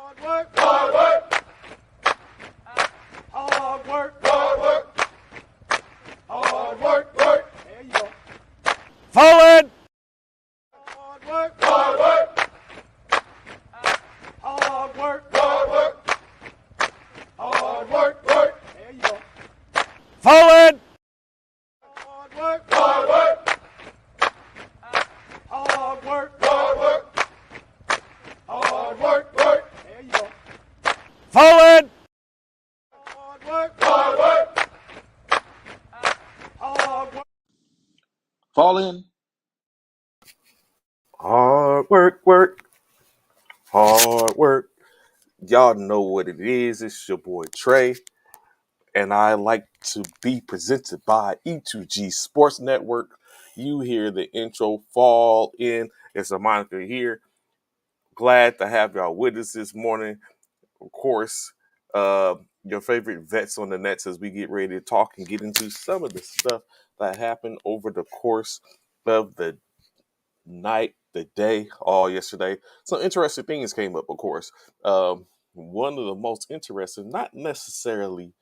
Hard work, hard work, hard work, hard work, work. There you go. Forward! Hard work, hard work, hard work, hard work, hard work, work. There you go. Forward! Hard work, hard work, hard work, hard work, hard work, work. There you go. Forward! Hard work, hard work, hard work. Fall in. Hard work. Hard work. Y'all know what it is. It's your boy Trey. And I like to be presented by E2G Sports Network. You hear the intro, Fall In. It's a moniker here. Glad to have y'all with us this morning. Of course, your favorite vets on the nets as we get ready to talk and get into some of the stuff that happened over the course of the night, the day, all yesterday. Some interesting things came up, of course. One of the most interesting, not necessarily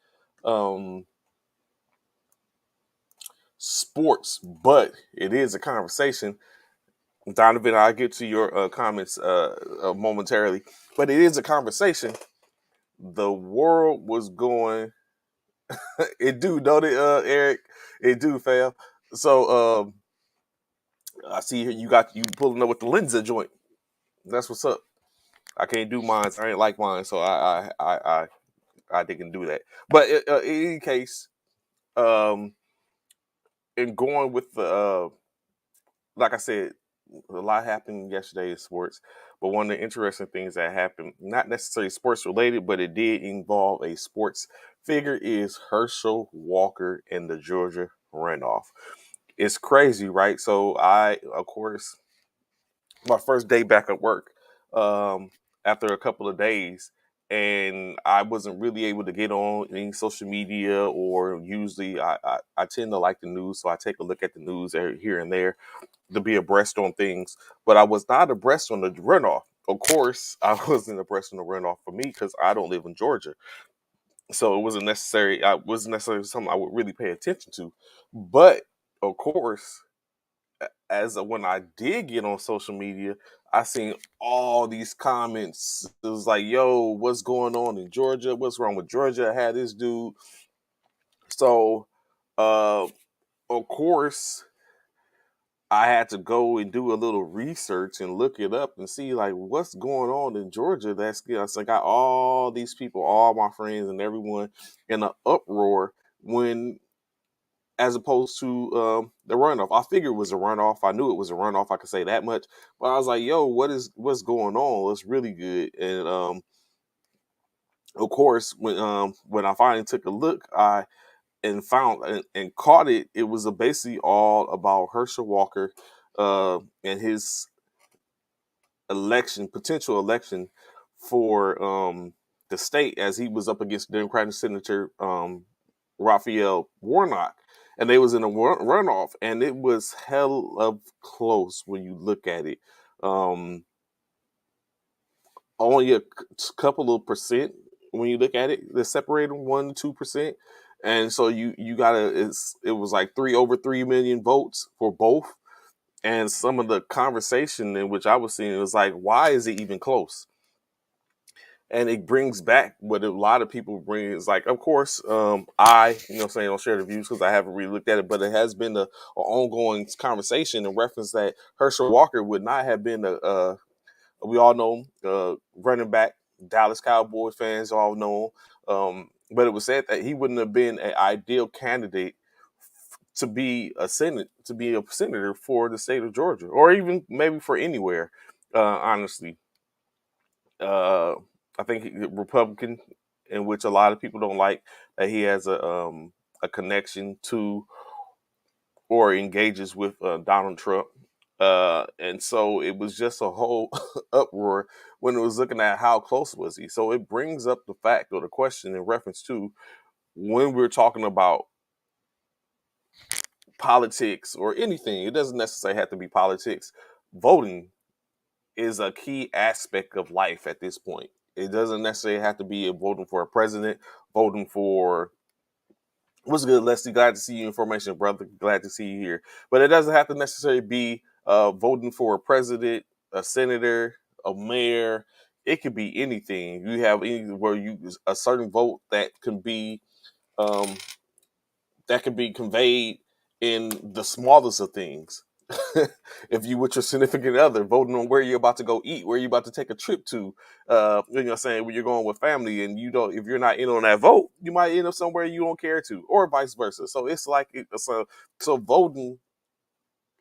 sports, but it is a conversation. Donovan, I'll get to your comments momentarily, but it is a conversation. The world was going, it do, don't it, Eric? It do, fam. So I see here you pulling up with the Lindsay joint. That's what's up. I can't do mine. I ain't like mine, so I didn't do that. But in any case, in going with the like I said, a lot happened yesterday in sports. But one of the interesting things that happened, not necessarily sports related, but it did involve a sports figure, is Herschel Walker and the Georgia runoff. It's crazy, right? So of course, my first day back at work after a couple of days, and I wasn't really able to get on any social media, or usually I tend to like the news, so I take a look at the news here and there to be abreast on things, but I was not abreast on the runoff. Of course, I wasn't abreast on the runoff for me because I don't live in Georgia, so it wasn't necessary. I wasn't necessarily something I would really pay attention to, but of course, when I did get on social media, I seen all these comments. It was like, "Yo, what's going on in Georgia? What's wrong with Georgia? I had this dude." So, of course, I had to go and do a little research and look it up and see like what's going on in Georgia. I got all these people, all my friends and everyone in an uproar when, as opposed to the runoff. I figured it was a runoff. I knew it was a runoff. I could say that much. But I was like, "Yo, what's going on? It's really good." And of course, when I finally took a look, I and found and caught it. It was basically all about Herschel Walker and his potential election for the state, as he was up against Democratic Senator Raphael Warnock, and they was in a runoff, and it was hell of close when you look at it. Only a couple of percent when you look at it. They're separated 1 to 2%, and so you gotta. It was like over 3 million votes for both. And some of the conversation in which I was seeing was like, why is it even close? And it brings back what a lot of people bring is like, of course, don't share the views because I haven't really looked at it, but it has been a ongoing conversation in reference that Herschel Walker would not have been we all know running back, Dallas Cowboys fans all know but it was said that he wouldn't have been an ideal candidate to be a senator for the state of Georgia, or even maybe for anywhere. Honestly, I think Republican, in which a lot of people don't like that he has a connection to or engages with Donald Trump. And so it was just a whole uproar when it was looking at how close was he. So it brings up the fact or the question in reference to when we're talking about politics or anything. It doesn't necessarily have to be politics. Voting is a key aspect of life at this point. It doesn't necessarily have to be voting for a president, voting for. What's good, Leslie? Glad to see you in formation, brother. Glad to see you here. But it doesn't have to necessarily be voting for a president, a senator, a mayor. It could be anything. You have any where you a certain vote um, that can be conveyed in the smallest of things. If you with your significant other voting on where you're about to go eat, where you're about to take a trip to, you know what I'm saying, when you're going with family and you don't, if you're not in on that vote, you might end up somewhere you don't care to, or vice versa. So it's like, so voting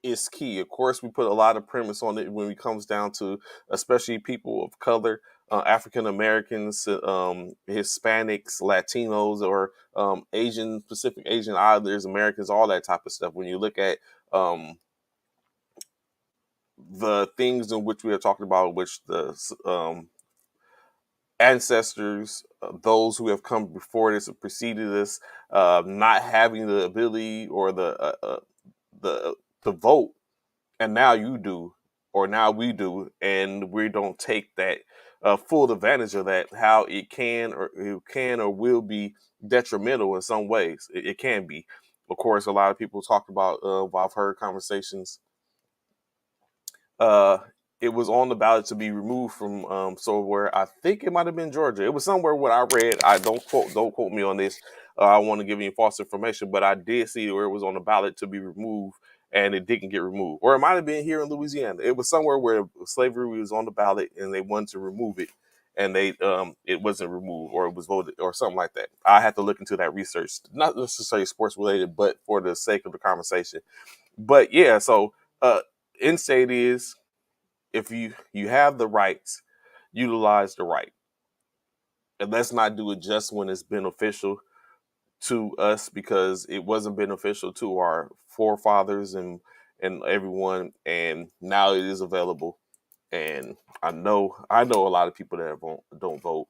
is key. Of course, we put a lot of premise on it when it comes down to, especially people of color, African Americans, Hispanics, Latinos, or Asian, Pacific Asian Islanders, Americans, all that type of stuff. When you look at the things in which we are talking about, which the ancestors, those who have come before this and preceded us, not having the ability or the to vote, and now you do, or now we do, and we don't take that full advantage of that. How it can or will be detrimental in some ways. It can be. Of course, a lot of people talk about. I've heard conversations uh, it was on the ballot to be removed from so where I think it might have been Georgia. It was somewhere what I read. I don't quote me on this. I want to give you false information, but I did see where it was on the ballot to be removed, and it didn't get removed. Or it might have been here in Louisiana. It was somewhere where slavery was on the ballot, and they wanted to remove it, and it wasn't removed, or it was voted, or something like that. I had to look into that research, not necessarily sports related, but for the sake of the conversation. But yeah, so in state is, if you have the rights, utilize the right, and let's not do it just when it's beneficial to us, because it wasn't beneficial to our forefathers and everyone, and now it is available. And I know a lot of people that don't vote,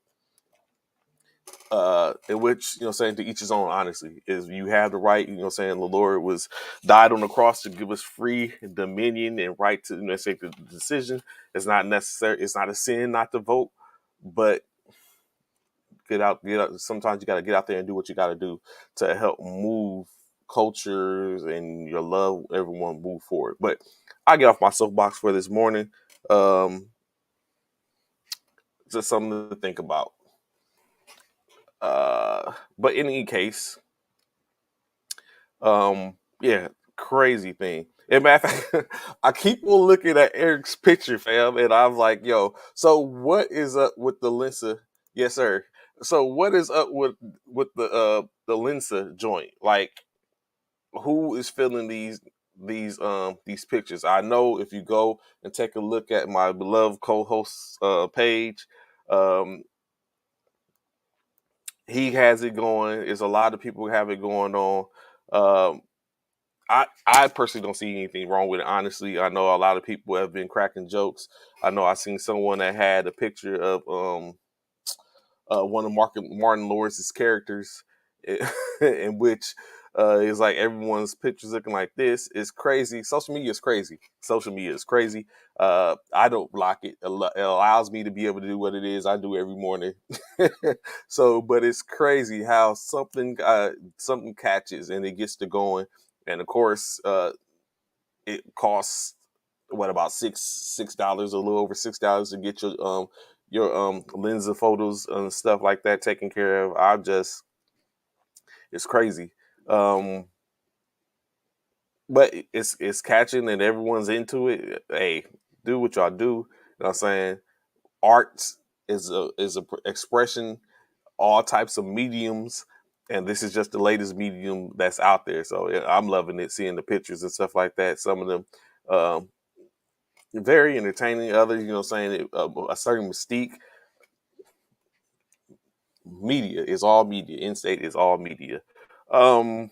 in which, saying, to each his own, honestly, is you have the right, saying, the Lord was died on the cross to give us free dominion and right to, say, the decision. It's not necessary. It's not a sin not to vote, but get out. Sometimes you got to get out there and do what you got to do to help move cultures and your love everyone move forward. But I get off my soapbox for this morning. Just something to think about. But in any case, yeah, crazy thing. And matter of fact, I keep on looking at Eric's picture, fam, and I'm like, yo, so what is up with the Lensa? Yes, sir. So what is up with the Lensa joint? Like, who is filling these pictures? I know if you go and take a look at my beloved co-host page, um, he has it going. There's a lot of people who have it going on. Um, I personally don't see anything wrong with it. Honestly, I know a lot of people have been cracking jokes. I know I seen someone that had a picture of one of Martin Lawrence's characters, in which is like everyone's pictures looking like this. It's crazy. Social media is crazy. Social media is crazy. I don't block it. It allows me to be able to do what it is I do every morning. So, but it's crazy how something catches and it gets to going, and of course, it costs what, about $6, a little over $6 to get your lens of photos and stuff like that taken care of. It's crazy. Um, but it's catching and everyone's into it. Hey, do what y'all do. You know what I'm saying? Art is a expression, all types of mediums, and this is just the latest medium that's out there. So yeah, I'm loving it, seeing the pictures and stuff like that. Some of them um, very entertaining. Others, saying a certain mystique. Media is all media. In-state is all media. Um,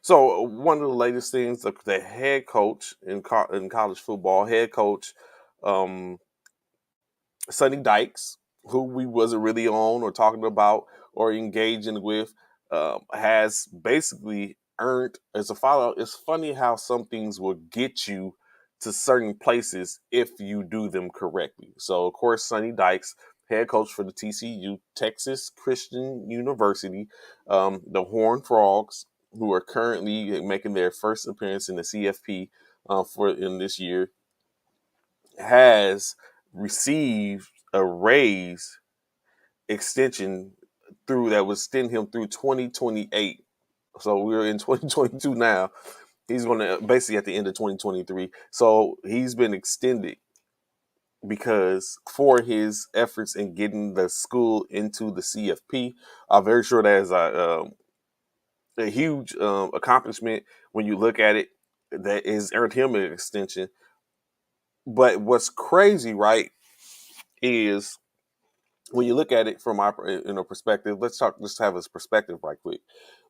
so one of the latest things, the head coach in college football, head coach um, Sonny Dykes, who we wasn't really on or talking about or engaging with, has basically earned as a follow. It's funny how some things will get you to certain places if you do them correctly. So, of course, Sonny Dykes, head coach for the TCU, Texas Christian University, the Horned Frogs, who are currently making their first appearance in the CFP in this year, has received a raise extension through that was extend him through 2028. So we're in 2022 now. He's going to basically at the end of 2023. So he's been extended because for his efforts in getting the school into the CFP. I'm very sure that is a huge accomplishment when you look at it. That is earned him an extension. But what's crazy, right, is when you look at it from my perspective. Let's have his perspective right quick.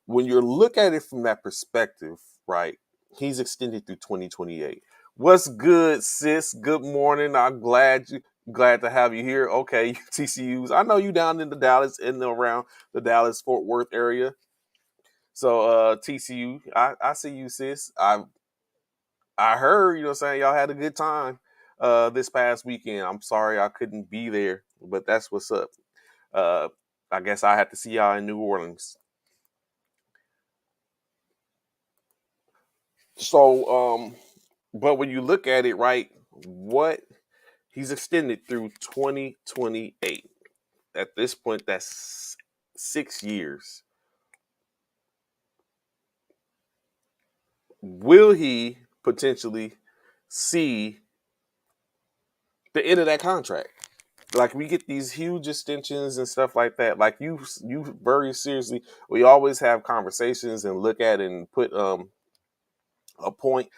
When you look at it from that perspective, right, he's extended through 2028. What's good, sis? Good morning. I'm glad to have you here. Okay, TCUs. I know you down in the Dallas, in and around the Dallas Fort Worth area. So TCU, I see you, sis. I heard, you know what I'm saying, y'all had a good time this past weekend. I'm sorry I couldn't be there, but that's what's up. I guess I had to see y'all in New Orleans. So, but when you look at it, right, what he's extended through 2028. At this point, that's 6 years. Will he potentially see the end of that contract? Like, we get these huge extensions and stuff like that. Like, you very seriously, we always have conversations and look at and put a point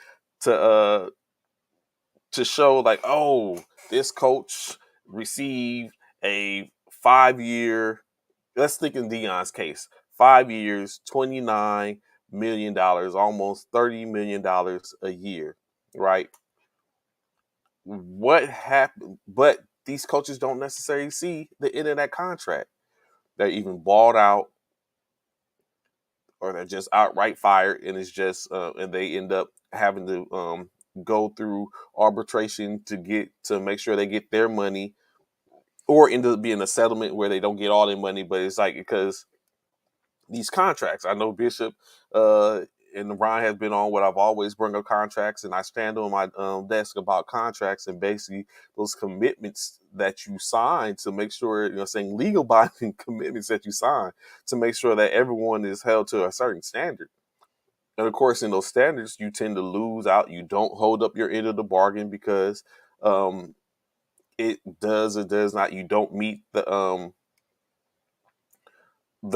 to show like, oh, this coach received a 5-year. Let's think in Deion's case, 5 years, $29 million, almost $30 million a year, right? What happened? But these coaches don't necessarily see the end of that contract. They're even bought out, or they're just outright fired, and it's just and they end up having to go through arbitration to make sure they get their money, or end up being a settlement where they don't get all their money. But it's like, because these contracts, I know Bishop and Ryan has been on what I've always bring up contracts, and I stand on my desk about contracts and basically those commitments that you sign to make sure, saying legal binding commitments that you sign to make sure that everyone is held to a certain standard. And of course, in those standards, you tend to lose out. You don't hold up your end of the bargain because it does or does not. You don't meet the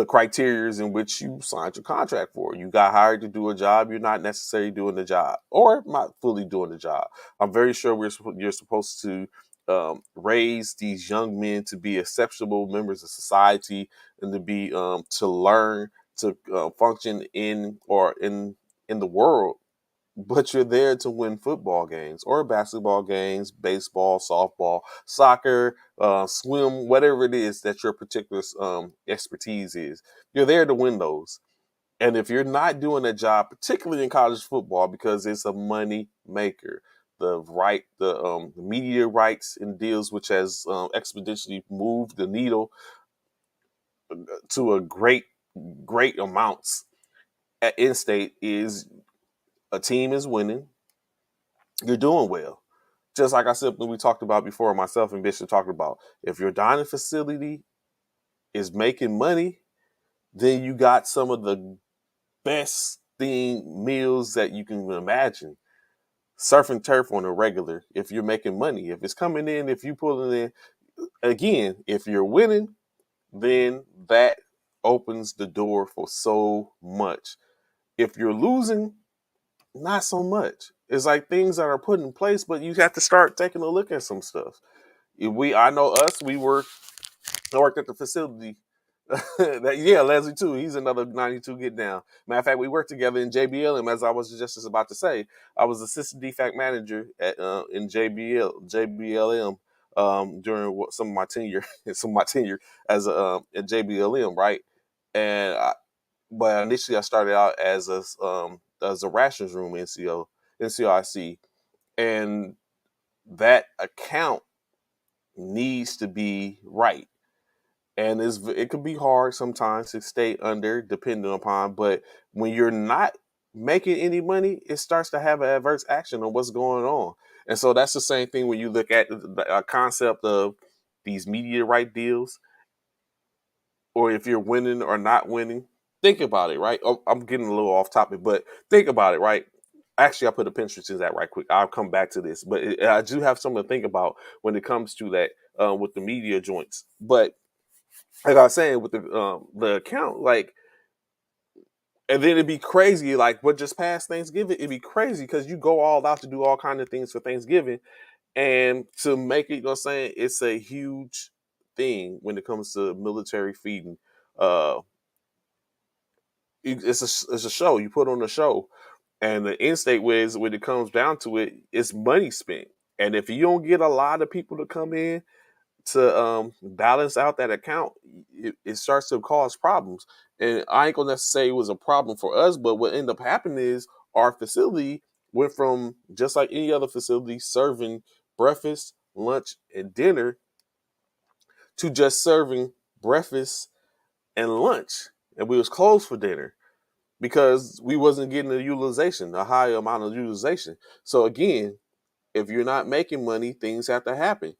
criterias in which you signed your contract for. You got hired to do a job. You're not necessarily doing the job, or not fully doing the job. I'm very sure you're supposed to raise these young men to be exceptional members of society and to be to learn to function in the world. But you're there to win football games or basketball games, baseball, softball, soccer, swim, whatever it is that your particular expertise is. You're there to win those. And if you're not doing a job, particularly in college football, because it's a money maker, the media rights and deals, which has exponentially moved the needle to a great amounts at in-state, is a team is winning, you're doing well. Just like I said, when we talked about before, myself and Bishop talked about, if your dining facility is making money, then you got some of the best themed meals that you can imagine. Surf and turf on a regular, if you're making money. If it's coming in, if you pull it in, again, if you're winning, then that opens the door for so much. If you're losing, not so much. It's like things that are put in place, but you have to start taking a look at some stuff. I know us. I worked at the facility. Leslie too. He's another 92 get down. Matter of fact, we worked together in JBLM. As I was just about to say, I was assistant defect manager in JBLM during some of my tenure, as at JBLM, right? And but initially I started out as a rations room NCOIC, and that account needs to be right. And it could be hard sometimes to stay under, depending upon. But when you're not making any money, it starts to have an adverse action on what's going on. And so that's the same thing when you look at the concept of these media right deals, or if you're winning or not winning. Think about it, right? Oh, I'm getting a little off topic, but think about it, right? Actually, I put a pinch to that right quick. I'll come back to this, but I do have something to think about when it comes to that with the media joints. But like I was saying with the account, like, and then it'd be crazy, like what just passed Thanksgiving. It'd be crazy because you go all out to do all kind of things for Thanksgiving, and to make it, you know what I'm saying, it's a huge thing when it comes to military feeding. Uh, it's a show. You put on a show, and the end state was when it comes down to it, it's money spent. And if you don't get a lot of people to come in to balance out that account, it starts to cause problems. And I ain't gonna necessarily say it was a problem for us, but what ended up happening is our facility went from just like any other facility serving breakfast, lunch, and dinner to just serving breakfast and lunch, and we was closed for dinner because we wasn't getting the utilization, a high amount of utilization. So again, if you're not making money, things have to happen.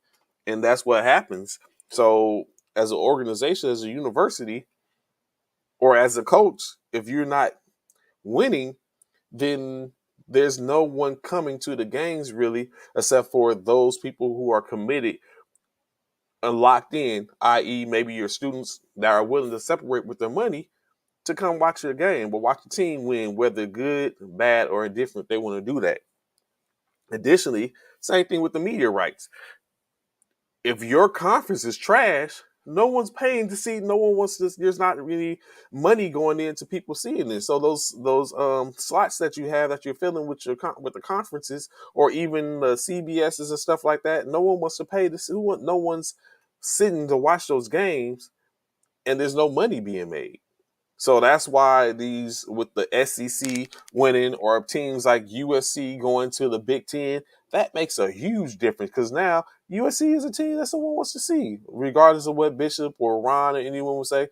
And that's what happens. So as an organization, as a university, or as a coach, if you're not winning, then there's no one coming to the games really, except for those people who are committed and locked in, i.e., maybe your students that are willing to separate with their money to come watch your game, but watch the team win, whether good, bad, or indifferent. They want to do that. Additionally, same thing with the media rights. If your conference is trash, no one's paying to see. No one wants to. There's not really money going into people seeing this. So those slots that you have that you're filling with with the conferences, or even the CBSs and stuff like that, no one wants to pay to see. No one's sitting to watch those games, and there's no money being made. So that's why these, with the SEC winning or teams like USC going to the Big Ten, that makes a huge difference because now USC is a team that someone wants to see, regardless of what Bishop or Ron or anyone would say.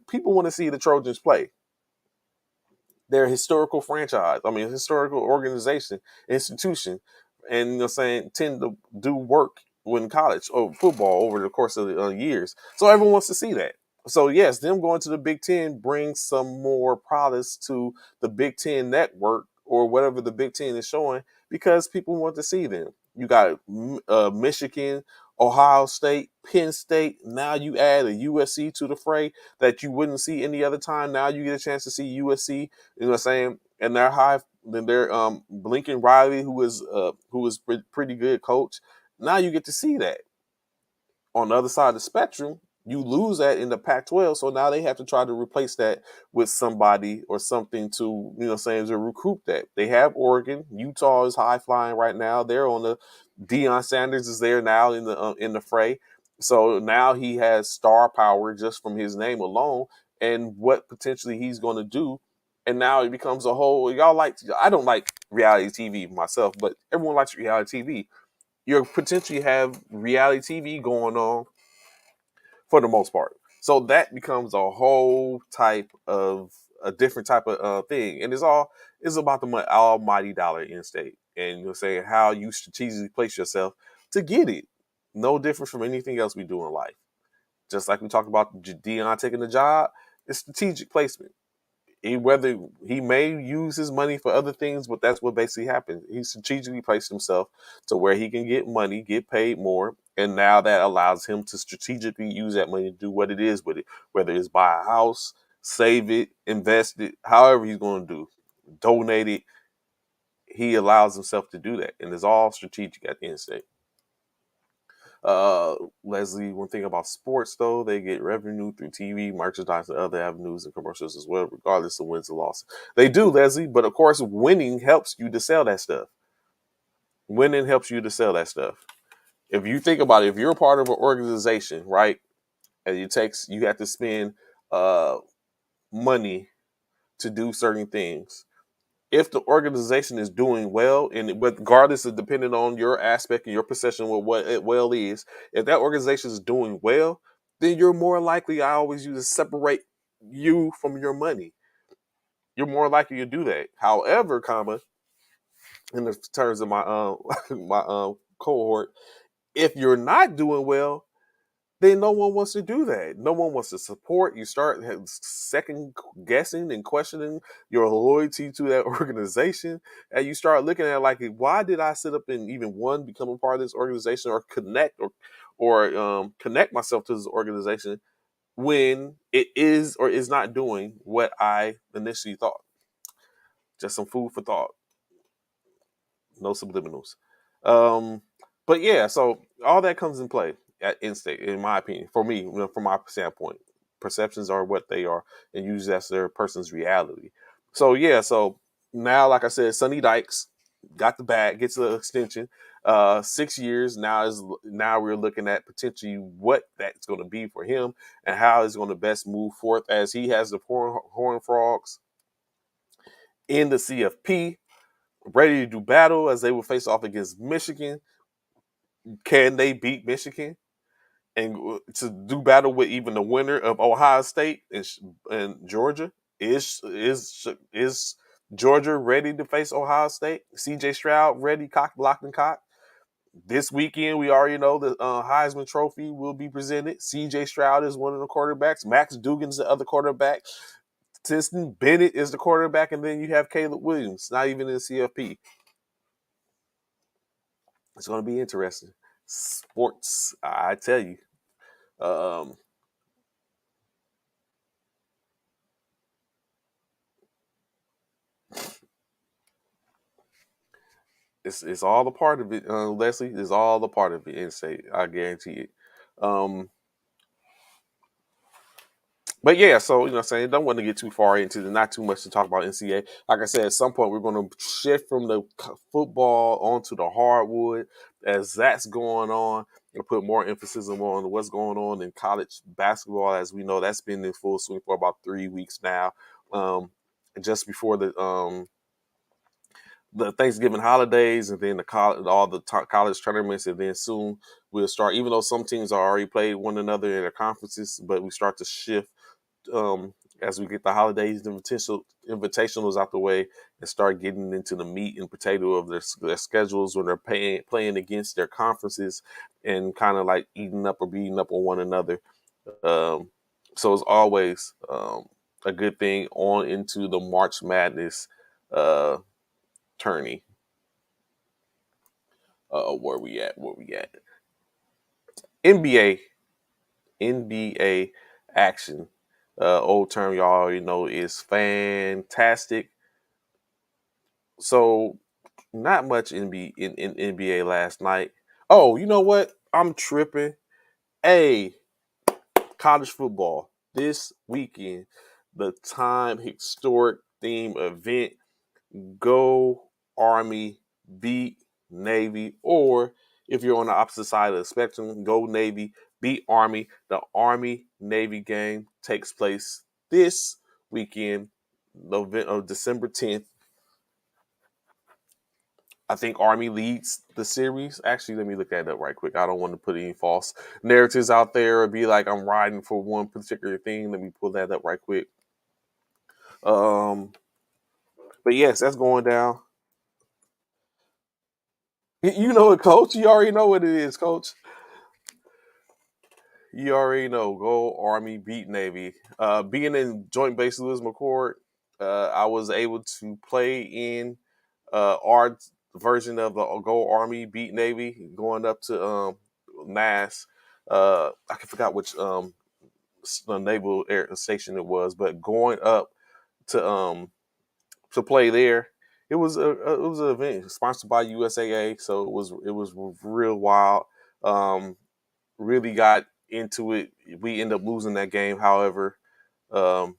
People want to see the Trojans play. They're a historical franchise. I mean, a historical organization, institution, and saying tend to do work in college or football over the course of the years. So everyone wants to see that. So yes, them going to the Big Ten brings some more products to the Big Ten network or whatever the Big Ten is showing because people want to see them. You got Michigan, Ohio State, Penn State. Now you add a USC to the fray that you wouldn't see any other time. Now you get a chance to see USC. You know what I'm saying? And they're high. Then they're Lincoln Riley, who is pretty good coach. Now you get to see that. On the other side of the spectrum, you lose that in the Pac-12, so now they have to try to replace that with somebody or something to, to recruit that. They have Oregon, Utah is high flying right now. They're on the Deion Sanders is there now in the fray, so now he has star power just from his name alone and what potentially he's going to do. And now it becomes a whole. I don't like reality TV myself, but everyone likes reality TV. You potentially have reality TV going on for the most part. So that becomes a whole type of a different type of thing, and it's about the almighty dollar in state, and you're saying how you strategically place yourself to get it. No different from anything else we do in life. Just like we talked about Deion taking the job, it's strategic placement. Whether he may use his money for other things, but that's what basically happened. He strategically placed himself to where he can get money, get paid more, and now that allows him to strategically use that money to do what it is with it, whether it's buy a house, save it, invest it, however he's going to do, donate it. He allows himself to do that, and it's all strategic at the end of the day. Leslie, one thing about sports though, they get revenue through TV, merchandise, and other avenues and commercials as well, regardless of wins or losses. They do, Leslie, but of course, winning helps you to sell that stuff. Winning helps you to sell that stuff. If you think about it, if you're a part of an organization, right, and you have to spend money to do certain things, if the organization is doing well, and regardless of depending on your aspect and your perception of what it well is, if that organization is doing well, then you're more likely, I always use to separate you from your money. You're more likely to do that. However, comma, in the terms of my my cohort, if you're not doing well, then no one wants to do that. No one wants to support. You start second guessing and questioning your loyalty to that organization, and you start looking at like, why did I sit up and even one become a part of this organization or connect or connect myself to this organization when it is or is not doing what I initially thought. Just some food for thought. No subliminals. Um, but yeah, so all that comes in play at in-state, in my opinion. For me, from my standpoint, perceptions are what they are, and usually that's their person's reality. So yeah, so now, like I said, Sonny Dykes got the bag, gets the extension. 6 years now we're looking at potentially what that's going to be for him and how he's going to best move forth as he has the Horn Frogs in the CFP ready to do battle as they will face off against Michigan. Can they beat Michigan and to do battle with even the winner of Ohio State and Georgia? Is Georgia ready to face Ohio State? CJ Stroud ready, cocked, locked, and cocked. This weekend, we already know the Heisman Trophy will be presented. CJ Stroud is one of the quarterbacks. Max Dugan's the other quarterback. Stetson Bennett is the quarterback, and then you have Caleb Williams, not even in the CFP. It's going to be interesting. Sports, I tell you. Um, it's all a part of it, Leslie. It's all a part of it. And say, I guarantee it. Um, but yeah, so what I'm saying, don't want to get too far into the not too much to talk about NCAA. Like I said, at some point we're going to shift from the football onto the hardwood as that's going on and put more emphasis on what's going on in college basketball. As we know, that's been in full swing for about 3 weeks now. Um, just before the Thanksgiving holidays, and then the college, all the college tournaments, and then soon we'll start. Even though some teams are already played one another in their conferences, but we start to shift as we get the holidays, the invitationals out the way, and start getting into the meat and potato of their schedules when they're playing against their conferences and kind of like eating up or beating up on one another. Um, so it's always a good thing on into the March Madness tourney. Where we at? Where we at? NBA, NBA action. Old term y'all already know is fantastic. So not much in NBA last night. Oh, you know what? I'm tripping. Hey, college football this weekend. The time historic theme event. Go Army, beat Navy, or if you're on the opposite side of the spectrum, go Navy, beat Army. The Army Navy game takes place this weekend, December 10th. I think Army leads the series. Actually, let me look that up right quick. I don't want to put any false narratives out there or be like I'm riding for one particular thing. Let me pull that up right quick. Um, but yes, that's going down. You know it, Coach. You already know what it is, Coach. You already know. Go Army, beat Navy. Being in Joint Base Lewis McCord, I was able to play in our version of the Go Army, beat Navy, going up to Mass. I forgot which naval air station it was, but going up to play there. It was an event sponsored by USAA, so it was real wild. Um, really got into it. We end up losing that game, however, um,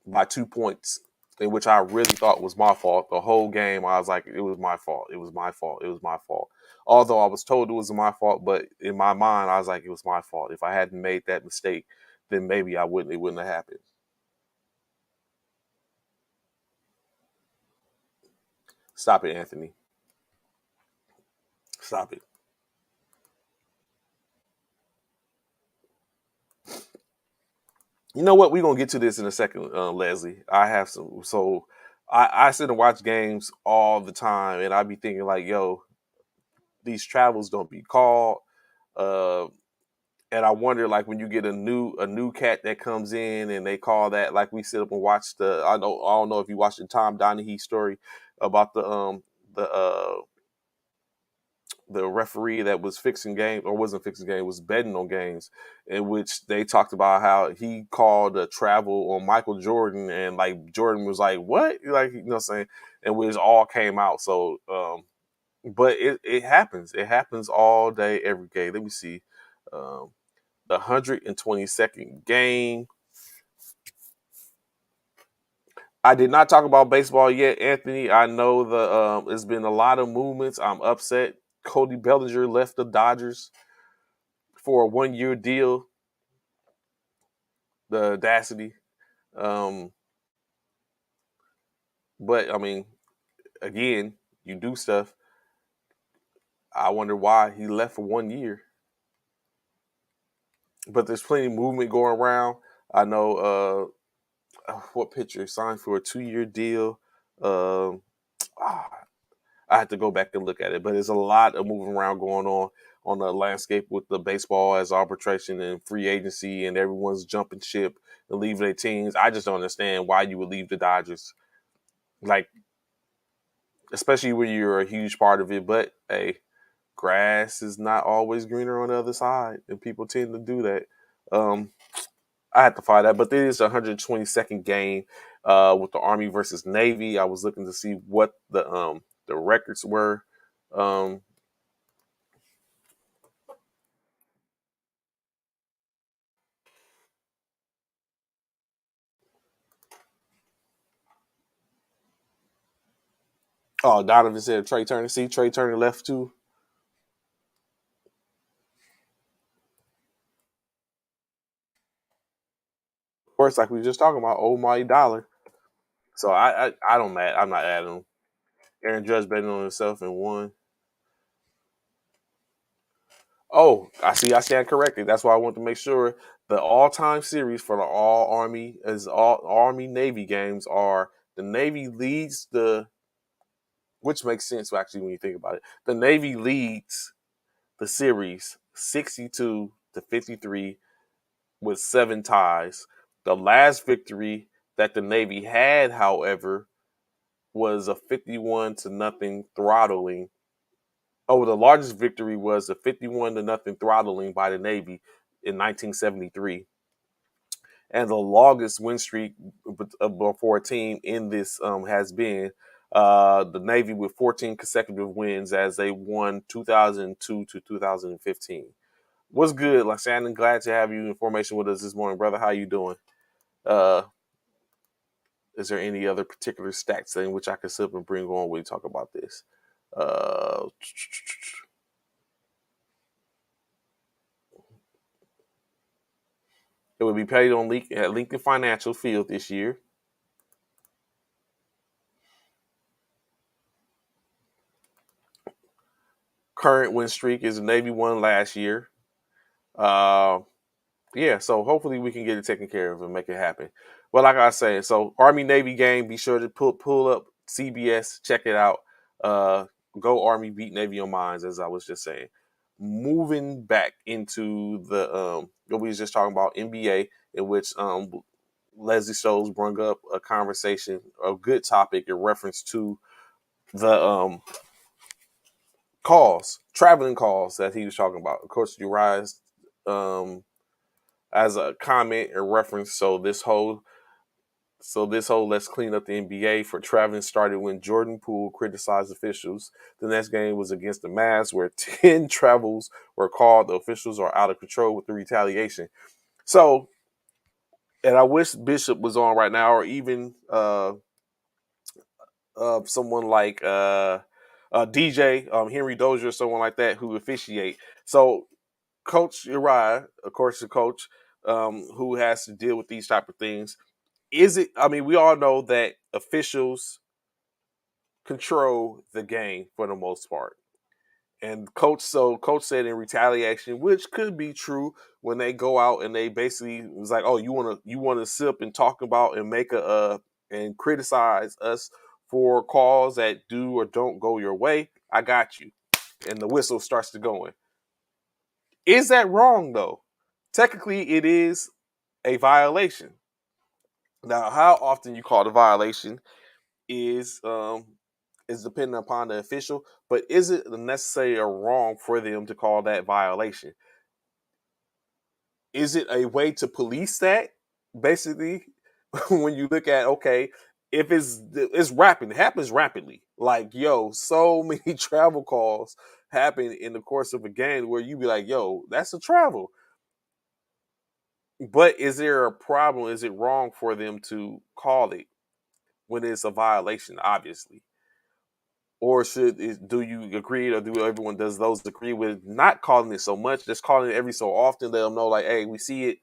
by 2 points, in which I really thought was my fault. The whole game, I was like, it was my fault. It was my fault. It was my fault. Although I was told it was my fault, but in my mind, I was like, it was my fault. If I hadn't made that mistake, then maybe I wouldn't. It wouldn't have happened. Stop it, Anthony. Stop it. You know what? We're gonna get to this in a second, Leslie. I have some. So I sit and watch games all the time, and I be thinking like, yo, these travels don't be called. Uh, and I wonder, like, when you get a new cat that comes in and they call that, like, we sit up and watch I don't know if you watched the Tom Donahue story about the uh the referee that was fixing games or wasn't fixing games, was betting on games, in which they talked about how he called a travel on Michael Jordan, and like Jordan was like, what? Like, you know what I'm saying? And which all came out. So but it happens. It happens all day, every day. Let me see. The 122nd game. I did not talk about baseball yet, Anthony. I know there's been a lot of movements. I'm upset. Cody Bellinger left the Dodgers for a 1 year deal. The audacity. Um, but I mean, again, you do stuff. I wonder why he left for 1 year. But there's plenty of movement going around. I know what pitcher signed for a 2 year deal. Um, ah, I have to go back and look at it, but there's a lot of moving around going on the landscape with the baseball as arbitration and free agency, and everyone's jumping ship and leaving their teams. I just don't understand why you would leave the Dodgers, like, especially when you're a huge part of it. But hey, grass is not always greener on the other side, and people tend to do that. Um, I had to find that, but this is the 122nd game with the Army versus Navy. I was looking to see what the records were. Um, oh, Donovan said Trey Turner. See, Trey Turner left too. Of course, like we were just talking about, oh my dollar. So I don't mad. I'm not adding him. Aaron Judge betting on himself and won. Oh, I see. I stand corrected. That's why I want to make sure the all-time series for the all Army is all Army Navy games are the Navy leads which makes sense actually when you think about it. The Navy leads the series 62-53 with 7 ties. The last victory that the Navy had, however, was a 51 to nothing throttling. Oh, the largest victory was a 51 to nothing throttling by the Navy in 1973. And the longest win streak for a team in this has been the Navy with 14 consecutive wins as they won 2002 to 2015. What's good, like Shannon? Glad to have you in formation with us this morning, brother. How you doing? Uh, is there any other particular stats in which I can sit up and bring on when we talk about this? Uh, it would be paid on at Lincoln Financial Field this year. Current win streak is the Navy won last year. Uh, yeah, so hopefully we can get it taken care of and make it happen. Well, like I said, so Army Navy game, be sure to pull up CBS, check it out. Uh, go Army, beat Navy on mines, as I was just saying. Moving back into the what we was just talking about, NBA, in which Leslie Shows brought up a conversation, a good topic in reference to the traveling calls that he was talking about. Of course, Uriah's um, as a comment or reference. So this whole let's clean up the NBA for traveling started when Jordan Poole criticized officials. The next game was against the Mavs, where 10 travels were called. The officials are out of control with the retaliation. So, and I wish Bishop was on right now, or even someone like DJ Henry Dozier, someone like that who officiate. So Coach Uriah, of course, the coach who has to deal with these type of things. Is it? I mean, we all know that officials control the game for the most part. And coach said in retaliation, which could be true, when they go out and they basically was like, oh, you wanna sit up and talk about and make and criticize us for calls that do or don't go your way. I got you. And the whistle starts to going. Is that wrong though? Technically it is a violation. Now, how often you call the violation is dependent upon the official, but is it necessary or wrong for them to call that violation? Is it a way to police that? Basically, when you look at, okay, if it's rapid, it happens rapidly. Like, yo, so many travel calls happen in the course of a game where you be like, yo, that's a travel. But is there a problem? Is it wrong for them to call it when it's a violation, obviously? Or do you agree, or do everyone does those agree with not calling it so much, just calling it every so often? Let them know, like, hey, we see it,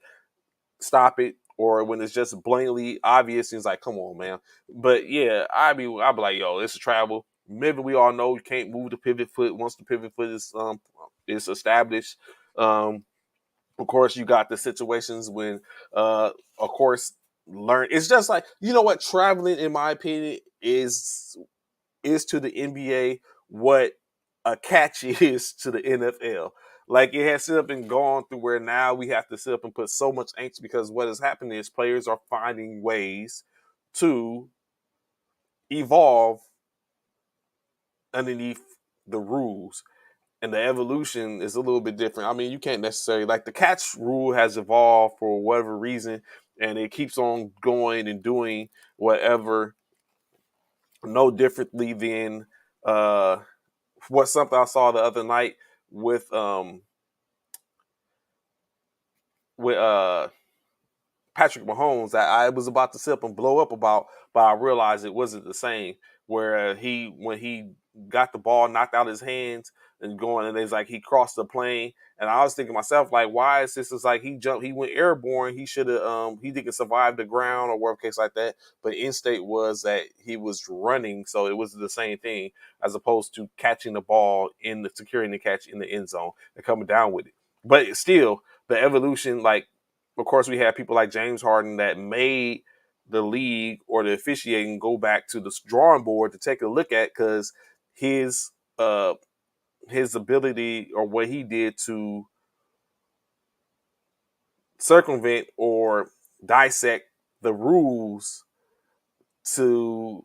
stop it. Or when it's just blatantly obvious, it's like, come on, man. But yeah, I'd be like, yo, it's a travel. Maybe we all know you can't move the pivot foot once the pivot foot is established. Of course, you got the situations when, of course, learn. It's just like, you know what, traveling, in my opinion, is to the NBA what a catch is to the NFL. Like, it has sit up and gone through where now we have to sit up and put so much angst, because what is happening is players are finding ways to evolve underneath the rules. And the evolution is a little bit different. I mean, you can't necessarily, like, the catch rule has evolved for whatever reason, and it keeps on going and doing whatever, no differently than what something I saw the other night with with Patrick Mahomes that I was about to sit up and blow up about, but I realized it wasn't the same. Where when he got the ball knocked out of his hands and going, and it's like he crossed the plane, and I was thinking to myself, like, why is this? It's like he jumped, he went airborne. He should have, he didn't survive the ground or whatever case like that. But instate was that he was running, so it was the same thing as opposed to catching the ball in the securing the catch in the end zone and coming down with it. But still, the evolution, like, of course, we have people like James Harden that made the league or the officiating go back to the drawing board to take a look at, because his uh his ability or what he did to circumvent or dissect the rules to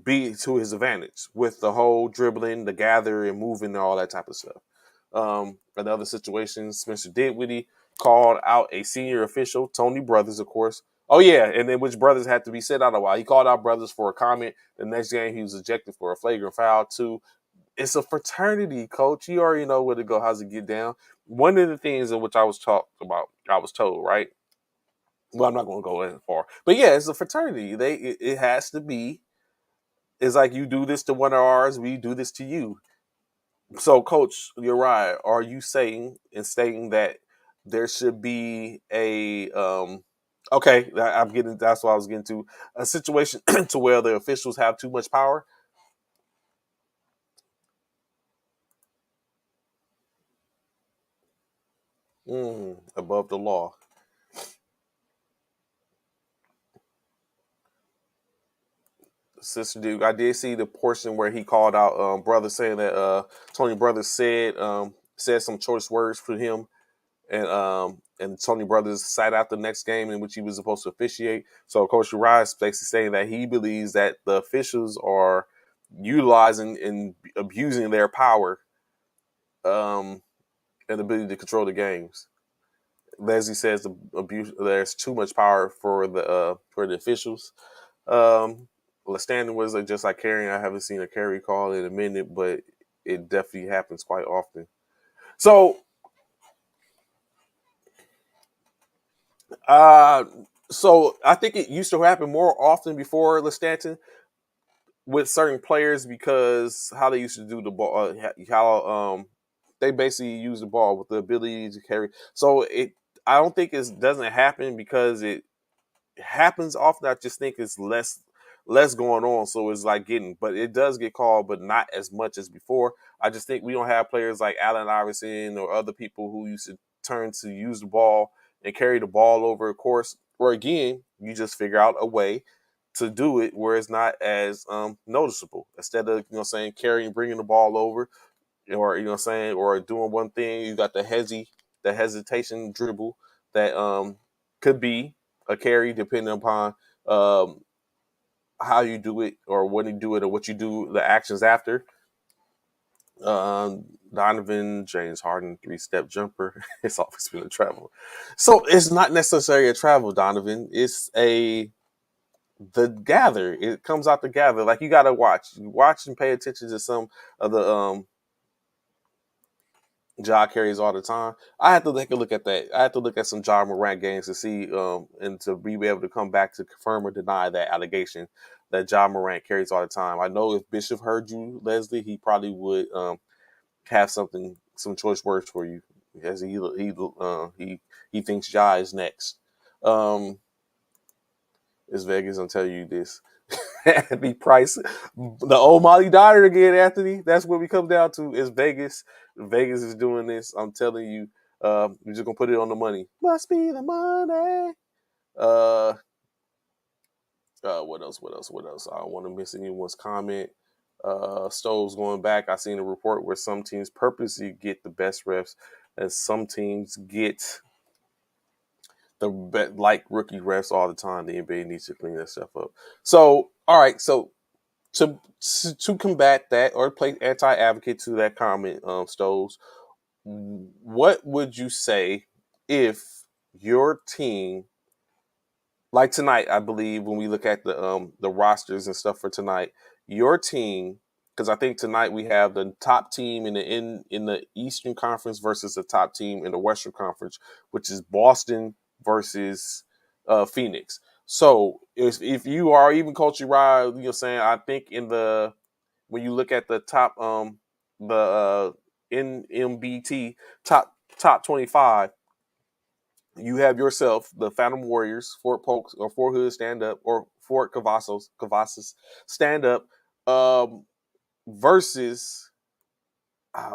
be to his advantage with the whole dribbling, the gather and moving and all that type of stuff. Another situation, Spencer Dinwiddie called out a senior official, Tony Brothers, of course. Oh yeah, and then which Brothers had to be set out a while. He called out Brothers for a comment. The next game, he was ejected for a flagrant foul too. It's a fraternity, coach. You already know where to go. How's it get down? One of the things in which I was talked about, I was told, right? Well, I'm not going to go that far, but yeah, it's a fraternity. It has to be. It's like, you do this to one of ours, we do this to you. So, Coach, you're right. Are you saying and stating that there should be a okay? I'm getting. That's what I was getting to. A situation to where the officials have too much power. Above the law. Sister Duke, I did see the portion where he called out brother, saying that Tony Brothers said some choice words for him, and Tony Brothers sat out the next game in which he was supposed to officiate. So Coach Uriah is basically saying that he believes that the officials are utilizing and abusing their power um, and ability to control the games. Leslie says there's too much power for the officials. Standing was just like carrying. I haven't seen a carry call in a minute, but it definitely happens quite often. So, uh, I think it used to happen more often before Lestanton with certain players, because how they used to do the ball, how they basically use the ball with the ability to carry. So I don't think it doesn't happen because it happens often. I just think it's less less going on. So it's like but it does get called, but not as much as before. I just think we don't have players like Allen Iverson or other people who used to turn to use the ball and carry the ball over a course. Or again, you just figure out a way to do it where it's not as noticeable. Instead of carrying, bringing the ball over, or or doing one thing, you got the hesitation dribble that could be a carry depending upon um, how you do it or when you do it or what you do the actions after. Donovan, James Harden, 3-step jumper. It's always been a travel. So it's not necessarily a travel, Donovan. It's the gather. It comes out the gather. Like you gotta watch and pay attention to some of the Ja carries all the time. I had to take a look at that. I had to look at some Ja Morant games to see and to be able to come back to confirm or deny that allegation that Ja Morant carries all the time. I know if Bishop heard you, Leslie, he probably would have some choice words for you, as he thinks Ja is next. Is Vegas gonna tell you this? Anthony Price, the old Molly Dyer again, Anthony. That's what we come down to. Is Vegas? Vegas is doing this. I'm telling you. We're just gonna put it on the money. Must be the money. What else? What else? What else? I don't want to miss anyone's comment. Stoves going back. I seen a report where some teams purposely get the best refs, and some teams get like rookie refs all the time. The NBA needs to clean that stuff up. So, all right. So to combat that or play anti-advocate to that comment, Stoves, what would you say if your team, like tonight, I believe when we look at the rosters and stuff for tonight, your team, because I think tonight we have the top team in the Eastern Conference versus the top team in the Western Conference, which is Boston versus Phoenix. So if you are even Coach Uriah, I think when you look at the top the NMBT top 25, you have yourself the Phantom Warriors, Fort Polk or Fort Hood stand up, or Fort Cavazos stand up, versus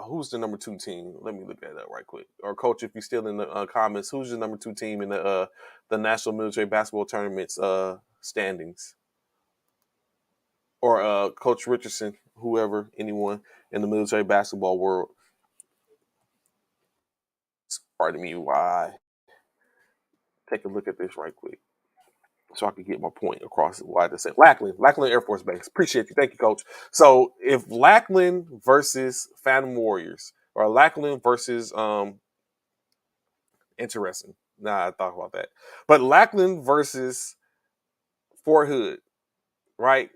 who's the number 2 team? Let me look that up right quick. Or Coach, if you're still in the comments, who's the number 2 team in the National Military Basketball Tournament's standings? Or Coach Richardson, whoever, anyone in the military basketball world. Pardon me, why? Take a look at this right quick so I can get my point across. Why I said Lackland Air Force Base. Appreciate you. Thank you, Coach. So if Lackland versus Phantom Warriors, or Lackland versus interesting. Nah, I thought about that. But Lackland versus Fort Hood, right?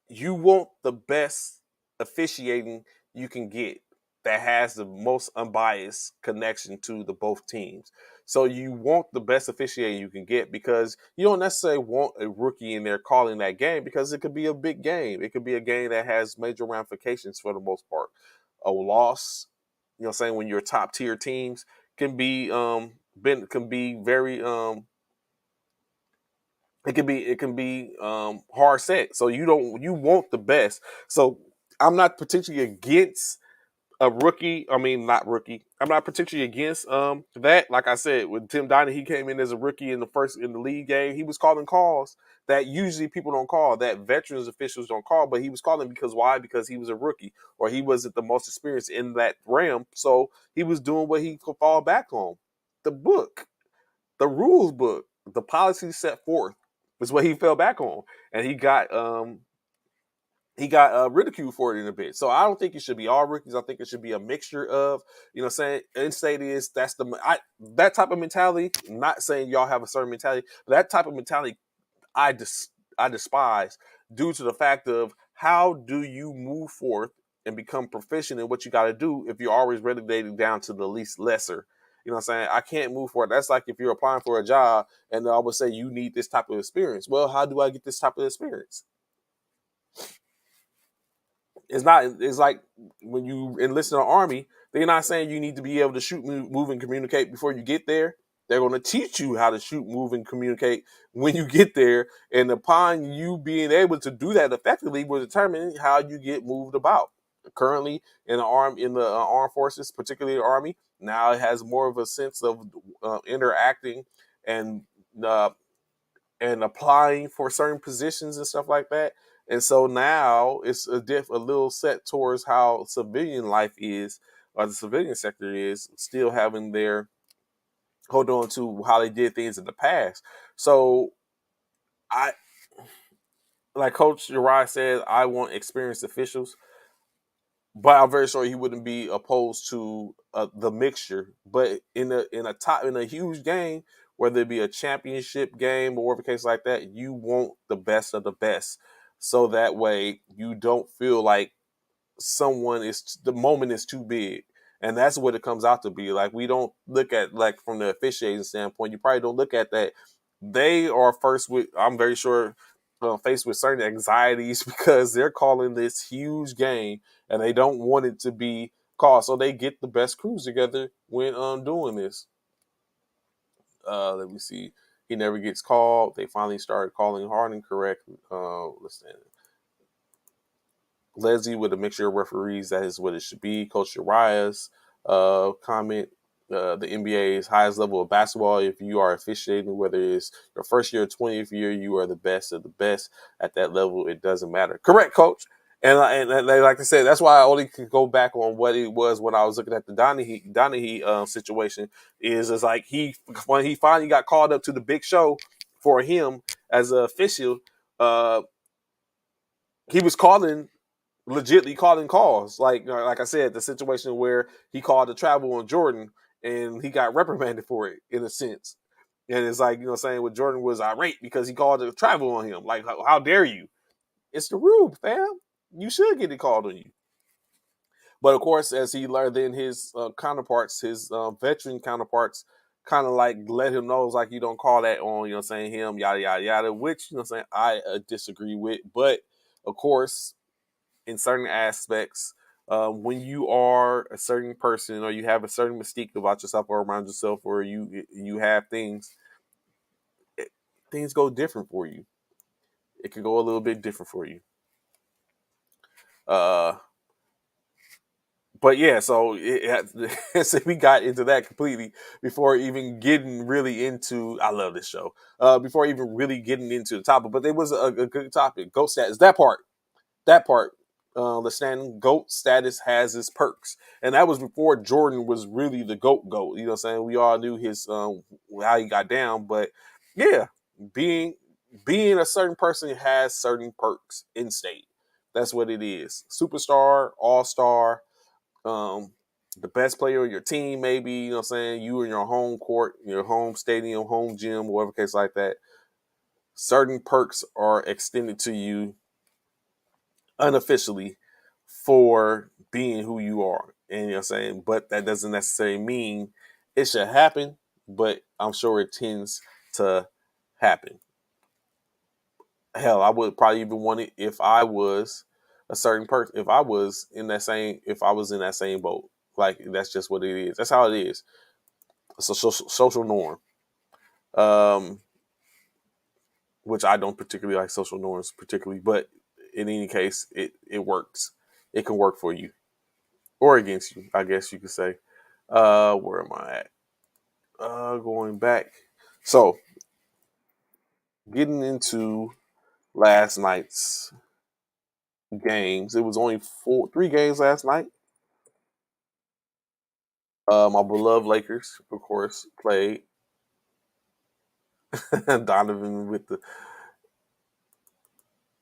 You want the best officiating you can get that has the most unbiased connection to the both teams. So you want the best officiating you can get, because you don't necessarily want a rookie in there calling that game, because it could be a big game. It could be a game that has major ramifications for the most part. A loss, when you're top tier teams, can be very hard set. So you want the best. So I'm not particularly against a rookie. I mean, not rookie. I'm not particularly against that. Like I said, with Tim Donnie, he came in as a rookie in the league game. He was calling calls that usually people don't call, that veterans officials don't call, but he was calling because why? Because he was a rookie, or he wasn't the most experienced in that realm. So he was doing what he could fall back on. The book, the rules book, the policy set forth is what he fell back on, and he got ridiculed for it in a bit. So I don't think it should be all rookies. I think it should be a mixture of, saying in-state is that type of mentality. I'm not saying y'all have a certain mentality, but that type of mentality I despise, due to the fact of how do you move forth and become proficient in what you got to do if you're always relegated down to the least lesser. You know what I'm saying? I can't move forward. That's like if you're applying for a job and I would say you need this type of experience. Well, how do I get this type of experience? It's like when you enlist in the Army, they're not saying you need to be able to shoot, move, and communicate before you get there. They're going to teach you how to shoot, move, and communicate when you get there. And upon you being able to do that effectively will determine how you get moved about. Currently in the armed forces, particularly the Army, now it has more of a sense of interacting and uh, and applying for certain positions and stuff like that. And so now it's a little set towards how civilian life is, or the civilian sector is, still having their hold on to how they did things in the past. So I, like Coach Uriah said, I want experienced officials, but I'm very sure he wouldn't be opposed to the mixture. But in a huge game, whether it be a championship game or whatever case like that, you want the best of the best, so that way you don't feel like the moment is too big. And that's what it comes out to be. Like, we don't look at, like, from the officiating standpoint, you probably don't look at that. They are first with, I'm very sure, faced with certain anxieties because they're calling this huge game and they don't want it to be called. So they get the best crews together when doing this. Let me see. He never gets called. They finally started calling Harden correct. Let's see. Leslie with a mixture of referees. That is what it should be. Coach Uriah's comment. The NBA's highest level of basketball. If you are officiating, whether it's your first year or 20th year, you are the best of the best at that level. It doesn't matter. Correct, Coach. And like I said, that's why I only could go back on what it was when I was looking at the Donahue situation. Is like when he finally got called up to the big show for him as an official, he was legitly calling calls. Like I said, the situation where he called the travel on Jordan and he got reprimanded for it in a sense. And it's like, saying what Jordan was irate because he called the travel on him. Like, how dare you? It's the rule, fam. You should get it called on you. But of course, as he learned, then his counterparts, his veteran counterparts, kind of like let him know, it's like, you don't call that on, him, yada, yada, yada, which, I disagree with. But of course, in certain aspects, when you are a certain person or you have a certain mystique about yourself or around yourself, or you have things go different for you. It can go a little bit different for you. But yeah, so so we got into that completely before even getting really into. I love this show. Before even really getting into the topic, but it was a good topic. Ghost status. That part, the standing GOAT status has its perks. And that was before Jordan was really the GOAT. You know what I'm saying? We all knew his how he got down. But yeah, being a certain person has certain perks in state. That's what it is. Superstar, all-star, the best player on your team, maybe, you know what I'm saying? You in your home court, your home stadium, home gym, whatever case like that. Certain perks are extended to you unofficially for being who you are. And you know what I'm saying? But that doesn't necessarily mean it should happen, but I'm sure it tends to happen. Hell, I would probably even want it if I was a certain person, if I was in that same boat. Like, that's just what it is. That's how it is. It's a social norm. Um, which I don't particularly like social norms particularly, but in any case, it works. It can work for you. Or against you, I guess you could say. Where am I at? Going back. So, getting into last night's games. It was only 3 games last night. My beloved Lakers, of course, played. Donovan with the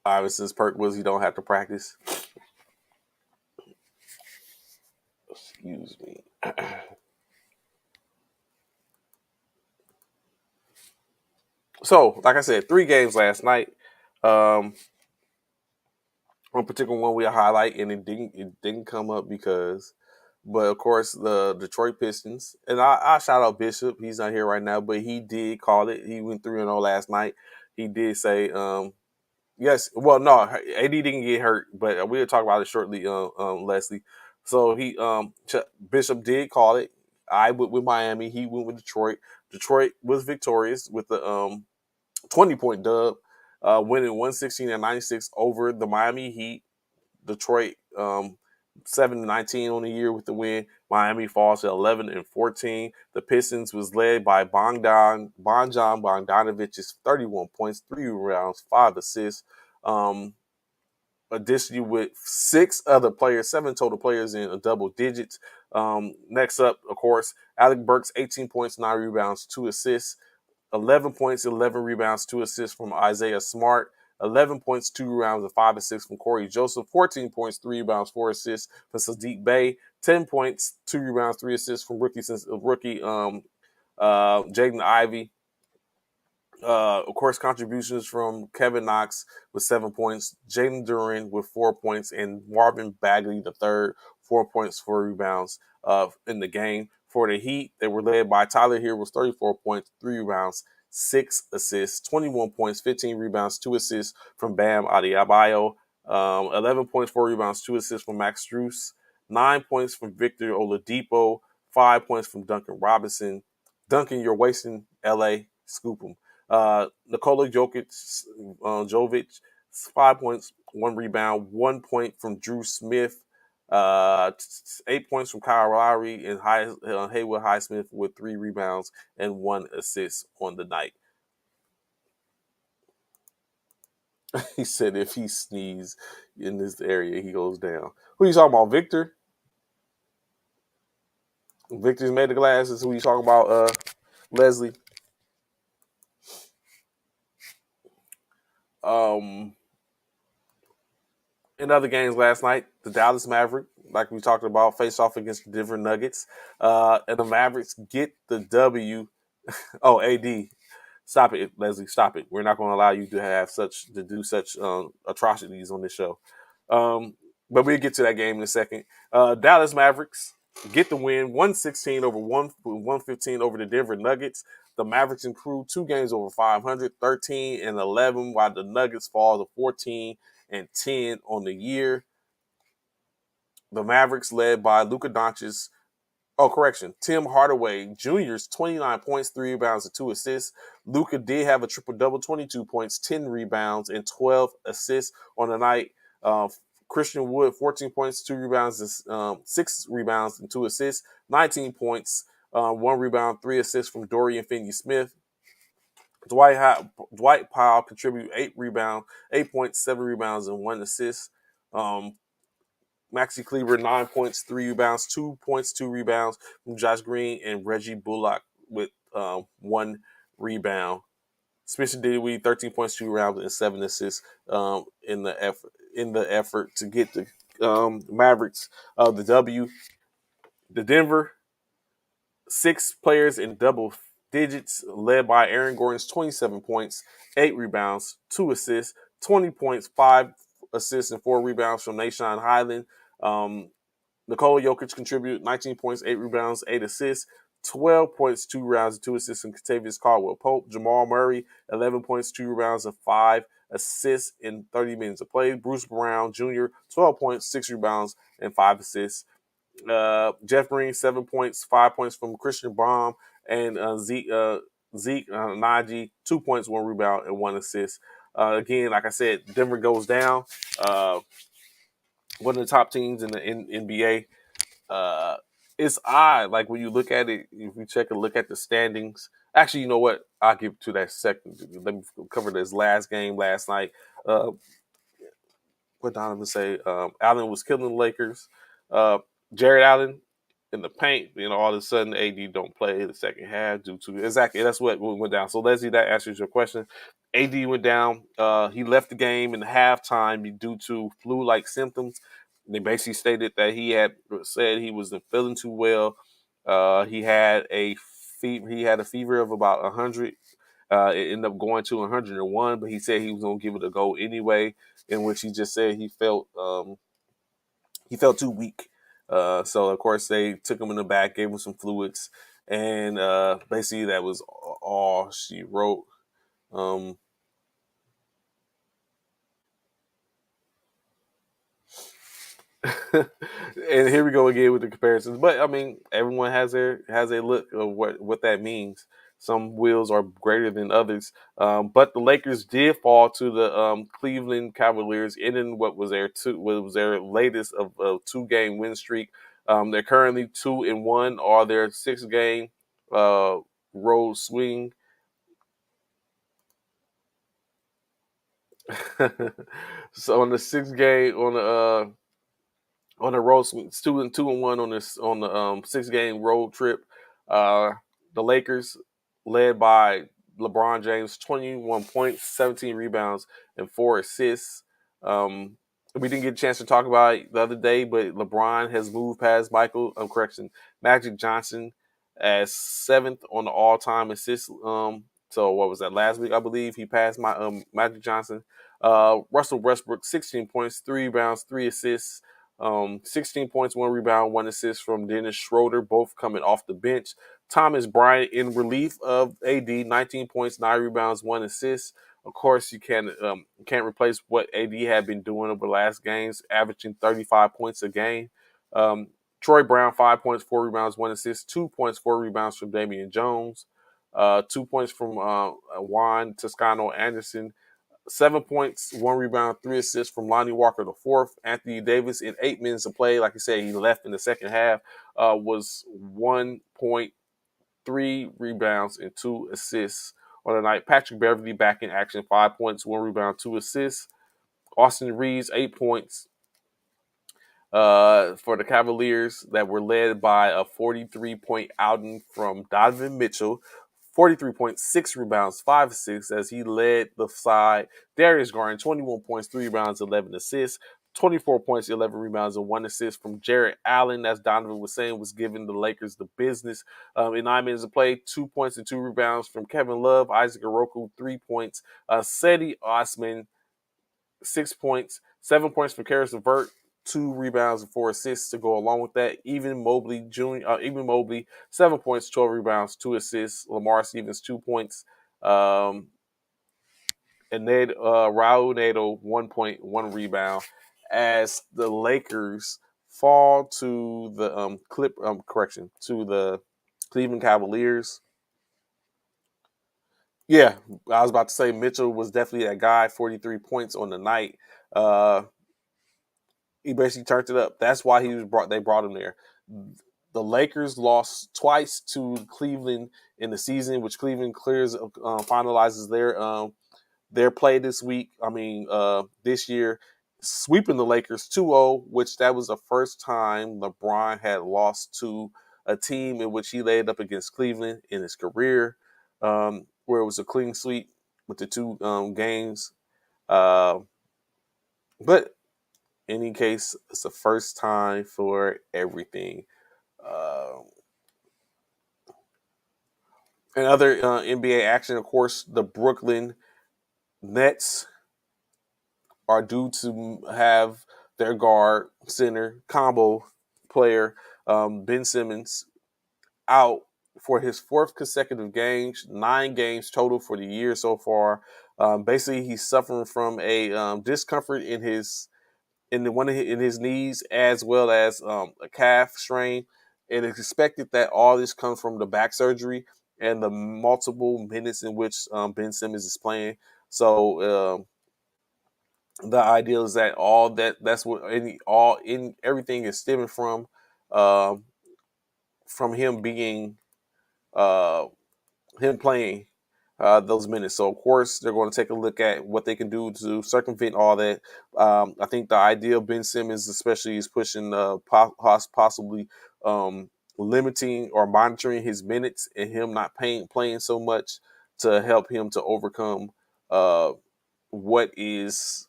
Iverson's perk was he don't have to practice. Excuse me. So, like I said, 3 games last night. One particular one we highlight, and it didn't come up because, but of course the Detroit Pistons, and I shout out Bishop. He's not here right now, but he did call it. He went 3-0 last night. He did say, yes. Well, no, AD didn't get hurt, but we'll talk about it shortly, Leslie. So Bishop did call it. I went with Miami. He went with Detroit. Detroit was victorious with the 20-point dub, winning 116-96 over the Miami Heat. Detroit 7-19 on the year with the win. Miami falls to 11-14. The Pistons was led by Bonjan Bogdanovich's 31 points, 3 rebounds, 5 assists. Additionally, with 7 total players in double digits. Next up, of course, Alec Burks, 18 points, 9 rebounds, 2 assists. 11 points, 11 rebounds, 2 assists from Isaiah Smart. 11 points, 2 rebounds, and 5 assists from Corey Joseph. 14 points, 3 rebounds, 4 assists from Sadiq Bey. 10 points, 2 rebounds, 3 assists from rookie Jaden Ivey. Of course, contributions from Kevin Knox with 7 points, Jaden Duran with 4 points, and Marvin Bagley the third, 4 points, 4 rebounds in the game. For the Heat, they were led by Tyler Hero with 34 points, 3 rebounds, 6 assists, 21 points, 15 rebounds, 2 assists from Bam Adebayo, 11 points, 4 rebounds, 2 assists from Max Strus, 9 points from Victor Oladipo, 5 points from Duncan Robinson. Duncan, you're wasting LA, scoop him. Nikola Jovic, 5 points, 1 rebound, 1 point from Drew Smith, 8 points from Kyle Lowry, and Haywood Highsmith with 3 rebounds and 1 assist on the night. He said if he sneezes in this area, he goes down. Who are you talking about, Victor? Victor's made the glasses. Who are you talking about, Leslie? In other games last night, the Dallas Mavericks, like we talked about, faced off against the Denver Nuggets. And the Mavericks get the W. Oh, AD. Stop it, Leslie. Stop it. We're not going to allow you to do such atrocities on this show. But we'll get to that game in a second. Dallas Mavericks get the win, 116 over 115 over the Denver Nuggets. The Mavericks improved 2 games over 500, 13-11, while the Nuggets fall to 14-10 on the year. The Mavericks led by Luka Doncic's Tim Hardaway Jr.'s 29 points, 3 rebounds, and 2 assists. Luka did have a triple-double, 22 points, 10 rebounds, and 12 assists on the night. Christian Wood, 14 points, 2 rebounds, 6 rebounds, and 2 assists. 19 points, 1 rebound, 3 assists from Dorian Finney-Smith. Dwight Powell contributed 8 points, 7 rebounds, and 1 assist. Maxi Kleber, 9 points, 3 rebounds, 2 points, 2 rebounds from Josh Green, and Reggie Bullock with 1 rebound. Spencer Dinwiddie, 13 points, 2 rebounds, and 7 assists in the effort to get the Mavericks the W. The Denver, 6 players in double digits, led by Aaron Gordon's 27 points, 8 rebounds, 2 assists, 20 points, 5 assists, and 4 rebounds from Nashawn Highland. Nikola Jokic contributed 19 points, 8 rebounds, 8 assists, 12 points, 2 rebounds, and 2 assists from Kentavious Caldwell-Pope. Jamal Murray, 11 points, 2 rebounds, and 5 assists in 30 minutes of play. Bruce Brown Jr., 12 points, 6 rebounds, and 5 assists. Jeff Green, 7 points, 5 points from Christian Baum, and Zeke Naji, 2 points, 1 rebound, and 1 assist. Again, like I said, Denver goes down. One of the top teams in the NBA. It's odd, like when you look at it, if you check a look at the standings. Actually, you know what? I'll give to that second. Let me cover this last game last night. What Donovan say? Allen was killing the Lakers. Jared Allen in the paint. All of a sudden, AD don't play the second half due to exactly that's what went down. So Leslie, that answers your question. AD went down. He left the game in halftime due to flu-like symptoms. They basically stated that he had said he wasn't feeling too well. He had a fever of about 100. It ended up going to 101, but he said he was going to give it a go anyway. In which he just said he felt too weak. So of course they took him in the back, gave him some fluids, and basically that was all she wrote. And here we go again with the comparisons. But I mean, everyone has a look of what that means. Some wills are greater than others. But the Lakers did fall to the Cleveland Cavaliers, ending what was their latest of a 2-game win streak. They're currently 2-1 or their 6-game road swing. So on the 6 game on the road, 2-1 on this on the 6-game road trip. Uh, the Lakers, led by LeBron James, 21 points, 17 rebounds, and 4 assists. We didn't get a chance to talk about it the other day, but LeBron has moved past Magic Johnson as 7th on the all-time assist. So what was that, last week? I believe he passed Magic Johnson. Russell Westbrook, 16 points, 3 rebounds, 3 assists. 16 points, 1 rebound, 1 assist from Dennis Schroeder, both coming off the bench. Thomas Bryant in relief of AD, 19 points, 9 rebounds, 1 assist. Of course, you can't replace what AD had been doing over the last games, averaging 35 points a game. Troy Brown, 5 points, 4 rebounds, 1 assist, 2 points, 4 rebounds from Damian Jones, 2 points from Juan Toscano Anderson, 7 points, 1 rebound, 3 assists from Lonnie Walker the fourth. Anthony Davis in 8 minutes of play, like I said, he left in the second half, was 1 point, 3 rebounds, and 2 assists on the night. Patrick Beverly back in action, 5 points, 1 rebound, 2 assists. Austin Reeves, 8 points for the Cavaliers that were led by a 43-point outing from Donovan Mitchell. 43.6 rebounds, 5 assists as he led the side. Darius Garland, 21 points, 3 rebounds, 11 assists. 24 points, 11 rebounds, and 1 assist from Jarrett Allen, as Donovan was saying, was giving the Lakers the business. In 9 minutes of play, 2 points and 2 rebounds from Kevin Love. Isaac Okoro, 3 points. Seti Osman, 6 points. 7 points from Karis LeVert, 2 rebounds and 4 assists to go along with that. Even Mobley, 7 points, 12 rebounds, 2 assists. Lamar Stevens, 2 points. And Raul Neto, 1 point, 1 rebound. As the Lakers fall to the Cleveland Cavaliers. Yeah, I was about to say Mitchell was definitely that guy. 43 points on the night. He basically turned it up. That's why they brought him there. The Lakers lost twice to Cleveland in the season, which Cleveland finalizes their play this week. This year, sweeping the Lakers 2-0, which that was the first time LeBron had lost to a team in which he laid up against Cleveland in his career, where it was a clean sweep with the 2 games. But in any case, it's the first time for everything. And other NBA action, of course, the Brooklyn Nets are due to have their guard center combo player Ben Simmons out for his 4th consecutive games, 9 games total for the year so far. Basically, he's suffering from a discomfort in his knees, as well as a calf strain. It is expected that all this comes from the back surgery and the multiple minutes in which Ben Simmons is playing. So the idea is that that's what everything is stemming from him being him playing those minutes. So, of course, they're going to take a look at what they can do to circumvent all that. I think the idea of Ben Simmons, especially, is pushing possibly limiting or monitoring his minutes and him not playing so much to help him to overcome what is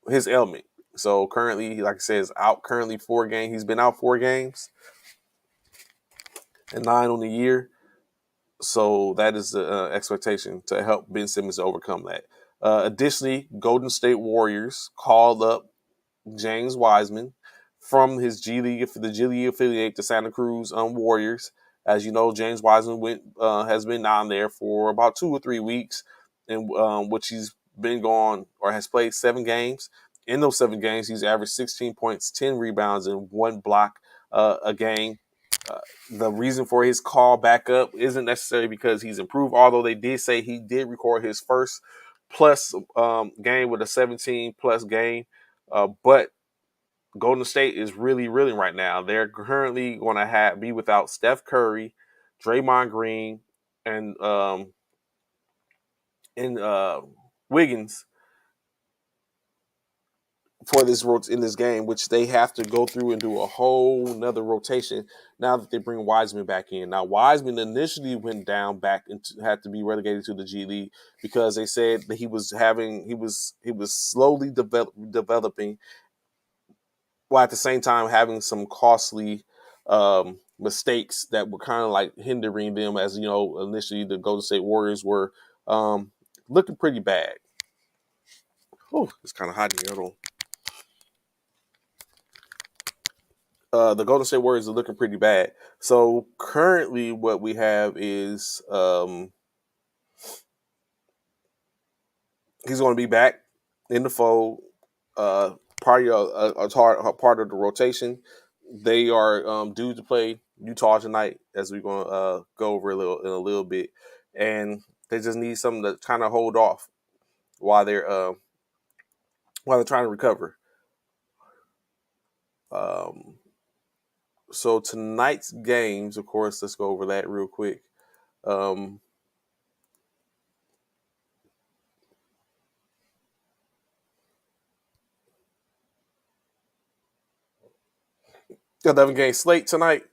his ailment. So, currently, like I said, is out currently 4 games. He's been out 4 games and 9 on the year. So that is the expectation to help Ben Simmons overcome that. Additionally, Golden State Warriors called up James Wiseman from the G League affiliate, the Santa Cruz Warriors. As you know, James Wiseman has been down there for about 2 or 3 weeks, in which he's been gone or has played 7 games. In those 7 games, he's averaged 16 points, 10 rebounds, and 1 block a game. The reason for his call back up isn't necessarily because he's improved, although they did say he did record his first plus game with a 17 plus game. But Golden State is really reeling right now. They're currently going to be without Steph Curry, Draymond Green, and Wiggins for this in this game, which they have to go through and do a whole nother rotation now that they bring Wiseman back in. Now Wiseman initially went down back and had to be relegated to the G League because they said that he was slowly developing, while at the same time having some costly mistakes that were kind of like hindering them, as you know, initially the Golden State Warriors were looking pretty bad. Oh, it's kind of hot in here. Hold on. The Golden State Warriors are looking pretty bad. So currently what we have is he's going to be back in the fold, part of the rotation. They are due to play Utah tonight, as we're going to go over in a little bit, and they just need something to kind of hold off while they're trying to recover. So tonight's games, of course, let's go over that real quick. The 11-game slate tonight.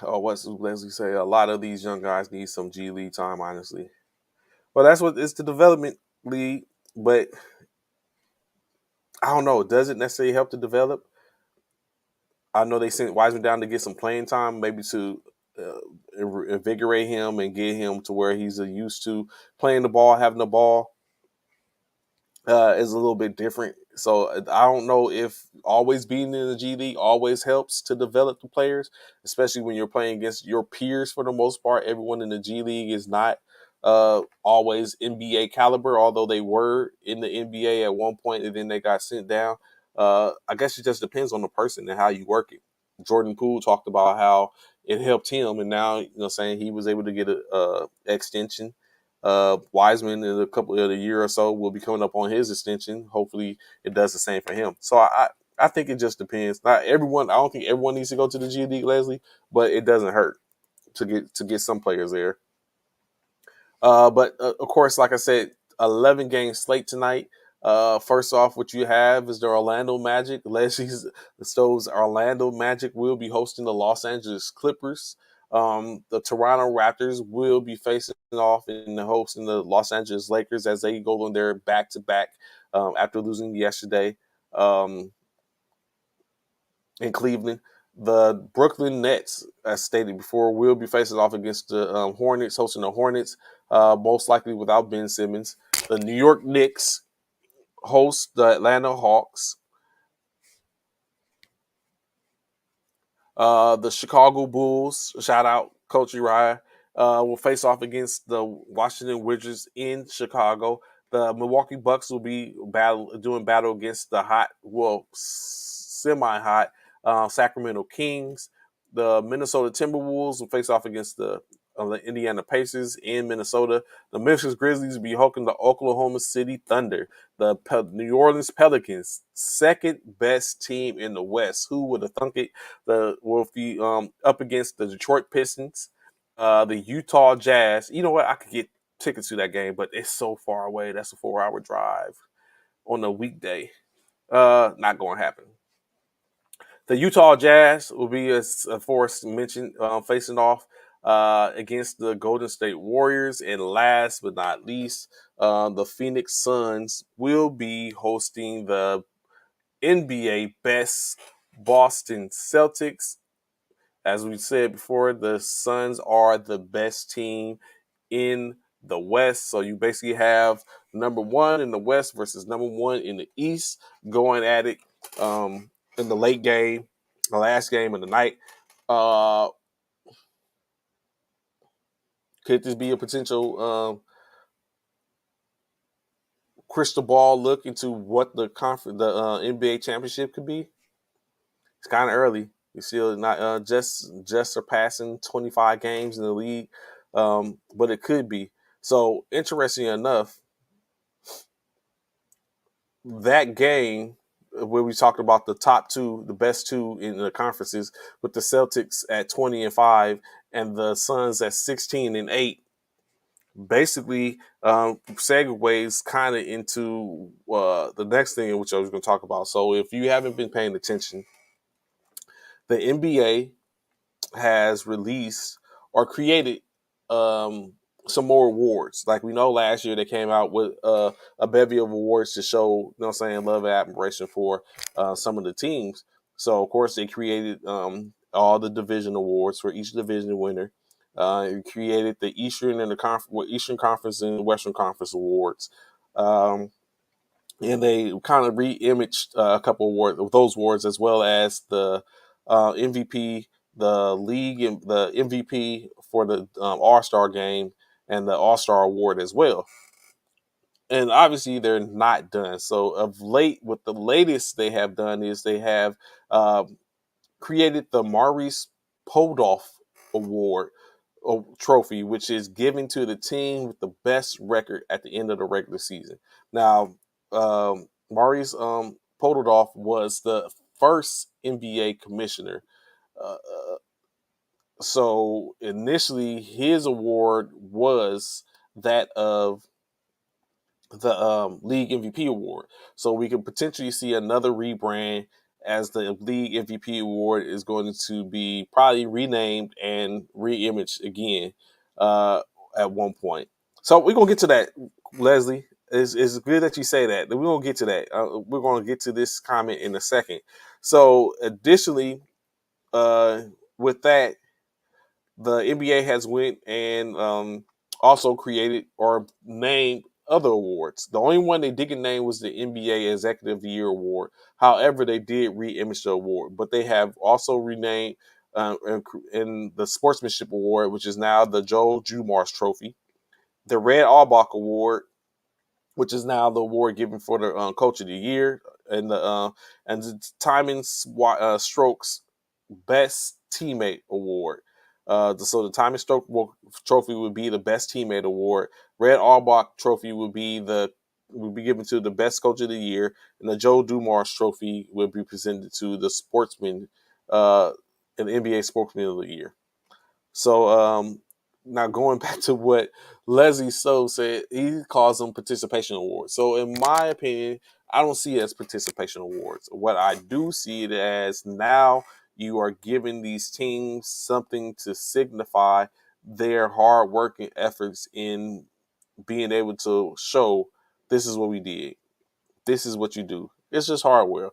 Oh, what's Leslie say? A lot of these young guys need some G League time, honestly. Well, that's what it's the development league, but I don't know. Does it necessarily help to develop? I know they sent Wiseman down to get some playing time, maybe to invigorate him and get him to where he's used to playing the ball, having the ball. Is a little bit different. So I don't know if always being in the G League always helps to develop the players, especially when you're playing against your peers for the most part. Everyone in the G League is not always NBA caliber, although they were in the NBA at one point and then they got sent down. I guess it just depends on the person and how you work it. Jordan Poole talked about how it helped him, and now saying he was able to get a extension. Wiseman in a couple of a year or so will be coming up on his extension. Hopefully, it does the same for him. So I think it just depends. Not everyone. I don't think everyone needs to go to the G League, Leslie, but it doesn't hurt to get some players there. But of course, like I said, 11-game slate tonight. First off, what you have is the Orlando Magic. Leslie's Stowe's Orlando Magic will be hosting the Los Angeles Clippers. The Toronto Raptors will be facing off in the hosting the Los Angeles Lakers as they go on their back-to-back after losing yesterday in Cleveland. The Brooklyn Nets, as stated before, will be facing off against the Hornets, hosting the Hornets, most likely without Ben Simmons. The New York Knicks host the Atlanta Hawks. The Chicago Bulls, shout out Coach Uriah, will face off against the Washington Wizards in Chicago. The Milwaukee Bucks will be doing battle against the semi-hot Sacramento Kings. The Minnesota Timberwolves will face off against the Indiana Pacers in Minnesota. The Memphis Grizzlies will be hosting the Oklahoma City Thunder. The New Orleans Pelicans, second best team in the West. Who would have thunk it? Will be up against the Detroit Pistons, the Utah Jazz. You know what? I could get tickets to that game, but it's so far away. That's a 4-hour drive on a weekday. Not going to happen. The Utah Jazz will be, as Forrest mentioned, facing off against the Golden State Warriors. And last but not least, the Phoenix Suns will be hosting the NBA best Boston Celtics. As we said before, the Suns are the best team in the West. So you basically have number one in the West versus number one in the East going at it in the late game, the last game of the night. Could this be a potential crystal ball look into what the NBA championship could be? It's kind of early. He's still not just surpassing 25 games in the league, but it could be. So interesting enough, that game where we talked about the top two, the best two in the conferences, with the Celtics at 20-5 and the Suns at 16-8, basically segues kind of into the next thing, which I was going to talk about. So if you haven't been paying attention, the NBA has released or created um, some more awards. Like we know last year they came out with a bevy of awards to show, you know what I'm saying, love and admiration for some of the teams. So, of course, they created all the division awards for each division winner. It created the Eastern and the Eastern Conference and the Western Conference awards. And they kind of re-imaged a couple of those awards, as well as the MVP, the league, and the MVP for the All-Star game and the All-Star award as well. And obviously, they're not done. So, of late, what the latest they have done is they have created the Maurice Podolf Award trophy, which is given to the team with the best record at the end of the regular season. Now, Maurice Podolf was the first NBA commissioner. So initially, his award was that of the league MVP award. So we could potentially see another rebrand, as the league MVP award is going to be probably renamed and re-imaged again at one point. So we're going to get to that, Leslie. It's good that you say that. We're going to get to that. We're going to get to this comment in a second. So additionally, with that, the NBA has went and also created or named other awards. The only one they didn't name was the NBA Executive of the Year Award. However, they did re-image the award, but they have also renamed in the Sportsmanship Award, which is now the Joe Dumars Trophy, the Red Auerbach Award, which is now the award given for the Coach of the Year, and the Timing Strokes Best Teammate Award. So the Timing Stroke Trophy would be the Best Teammate Award. Red Auerbach Trophy would be given to the Best Coach of the Year, and the Joe Dumars Trophy would be presented to the Sportsman, an NBA Sportsman of the Year. So now going back to what Leslie So said, he calls them participation awards. So in my opinion, I don't see it as participation awards. What I do see it as, now you are giving these teams something to signify their hard work and efforts in being able to show, this is what we did. This is what you do. It's just hardware.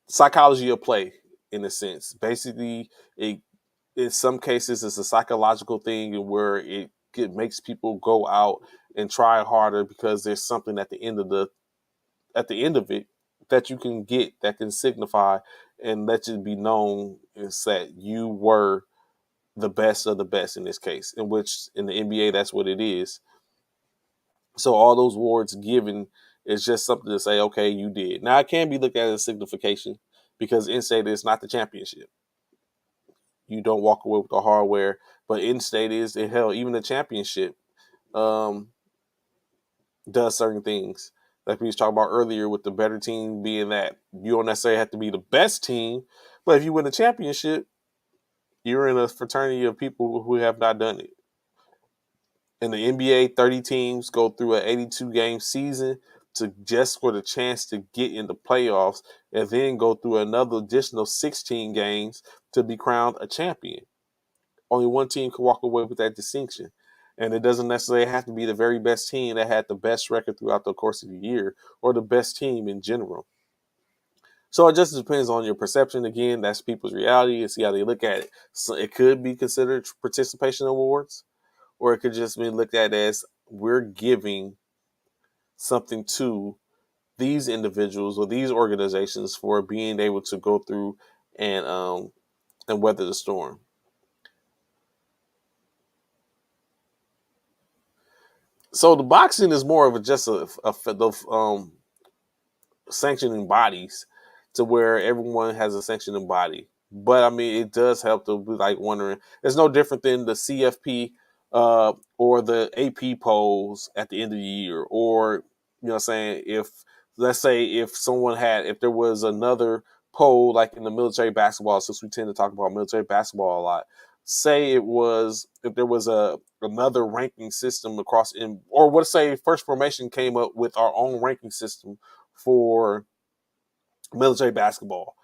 Psychology of play, in a sense. Basically, in some cases, it's a psychological thing where it makes people go out and try harder, because there's something at the end of it that you can get that can signify and let it be known is that you were the best of the best in this case, in which in the NBA that's what it is. So all those awards given is just something to say, okay, you did. Now it can be looked at as signification, because in-state is not the championship. You don't walk away with the hardware, but in-state is, hell, even the championship does certain things. Like we was talking about earlier, with the better team being that you don't necessarily have to be the best team, but if you win a championship, you're in a fraternity of people who have not done it. In the NBA, 30 teams go through an 82-game season to just for the chance to get in the playoffs, and then go through another additional 16 games to be crowned a champion. Only one team can walk away with that distinction. And it doesn't necessarily have to be the very best team that had the best record throughout the course of the year, or the best team in general. So it just depends on your perception. Again, that's people's reality and see how they look at it. So it could be considered participation awards, or it could just be looked at as, we're giving something to these individuals or these organizations for being able to go through and weather the storm. So the boxing is more of just the sanctioning bodies to where everyone has a sanctioning body. But I mean, it does help to be like wondering. It's no different than the CFP or the AP polls at the end of the year, or saying, if let's say if there was another poll like in the military basketball, since we tend to talk about military basketball a lot. Say if there was another ranking system across or let's say First Formation came up with our own ranking system for military basketball.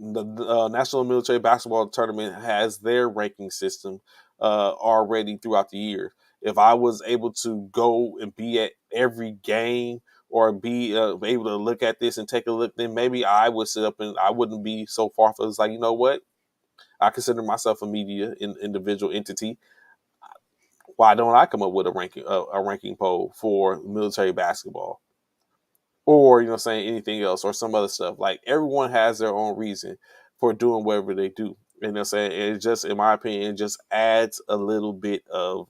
The National Military Basketball Tournament has their ranking system already throughout the year. If I was able to go and be at every game or be able to look at this and take a look, then maybe I would sit up and I wouldn't be so far. It's like, you know what? I consider myself a media individual entity. Why don't I come up with a ranking poll for military basketball? Or saying anything else or some other stuff. Like, everyone has their own reason for doing whatever they do, and they're saying it just, in my opinion, just adds a little bit of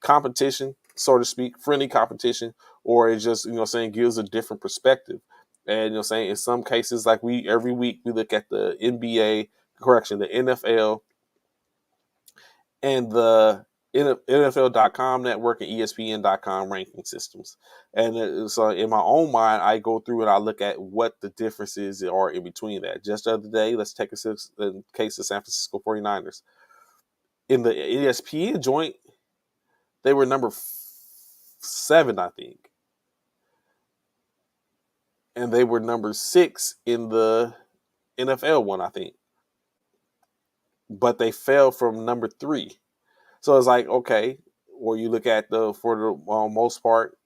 competition, so to speak, friendly competition, or it just saying gives a different perspective. And saying in some cases, like every week we look at the NBA, the NFL, and the NFL.com network and ESPN.com ranking systems. And so in my own mind, I go through and I look at what the differences are in between that. Just the other day, let's take a case of San Francisco 49ers. In the ESPN joint, they were number 7, I think. And they were number 6 in the NFL one, I think. But they fell from number 3. So it's like, okay, or you look at for the most part,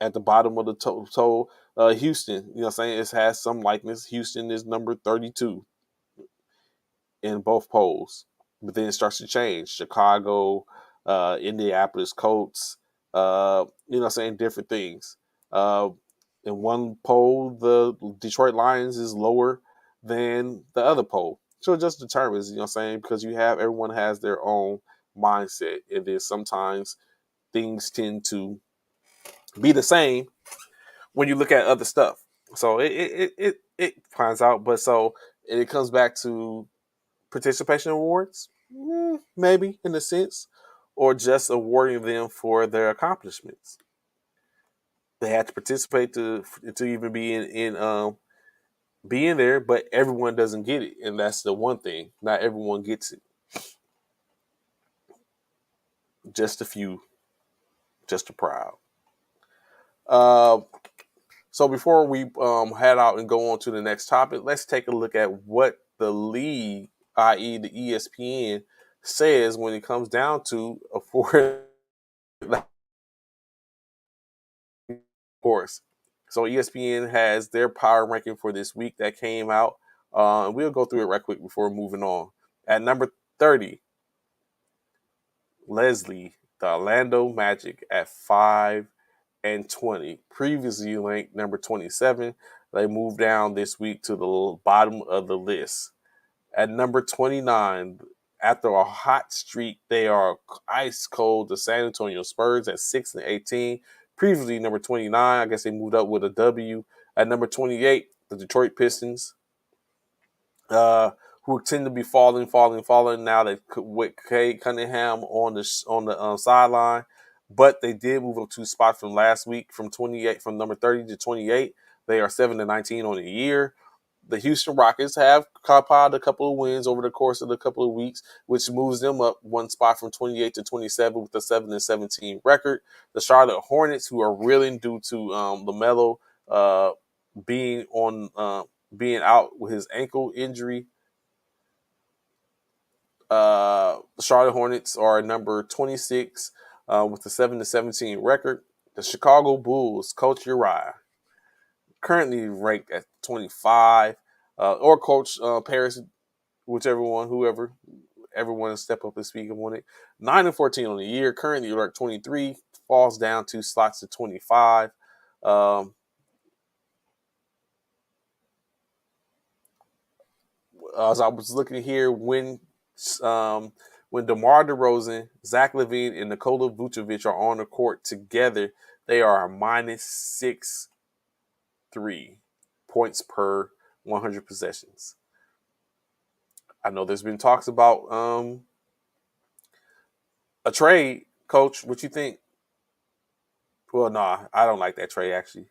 at the bottom of the total, Houston, saying it has some likeness. Houston is number 32 in both polls, but then it starts to change. Chicago, Indianapolis Colts, saying different things. In one poll, the Detroit Lions is lower than the other poll. So it just determines, saying, because everyone has their own mindset, and then sometimes things tend to be the same when you look at other stuff. So it finds out, but so it comes back to participation awards, maybe in a sense, or just awarding them for their accomplishments. They had to participate to even be be in there, but everyone doesn't get it, and that's the one thing. Not everyone gets it. Just a few, just a proud. So before we head out and go on to the next topic, let's take a look at what the league, i.e. the ESPN, says when it comes down to affording course. So ESPN has their power ranking for this week that came out. And we'll go through it right quick before moving on. At number 30, Leslie, the Orlando Magic at 5-20. Previously ranked number 27. They moved down this week to the bottom of the list. At number 29, after a hot streak, they are ice cold. The San Antonio Spurs at 6-18. Previously number 29. I guess they moved up with a W. At number 28, the Detroit Pistons, who tend to be falling now. That with Cade Cunningham on the sideline, but they did move up 2 spots from last week, from number 30 to 28. They are 7-19 on the year. The Houston Rockets have compiled a couple of wins over the course of a couple of weeks, which moves them up 1 spot from 28 to 27 with a 7-17 record. The Charlotte Hornets, who are reeling due to LaMelo being out with his ankle injury. The Charlotte Hornets are number 26 with a 7-17 record. The Chicago Bulls, Coach Uriah, currently ranked at 25, or Coach Paris, whoever, everyone step up and speak on it. 9-14 on the year, currently ranked 23, falls down 2 slots to 25. As I was looking here, when DeMar DeRozan, Zach LaVine, and Nikola Vucevic are on the court together, they are -6.3 points per 100 possessions. I know there's been talks about a trade. Coach, what you think? Well, no, I don't like that trade, actually.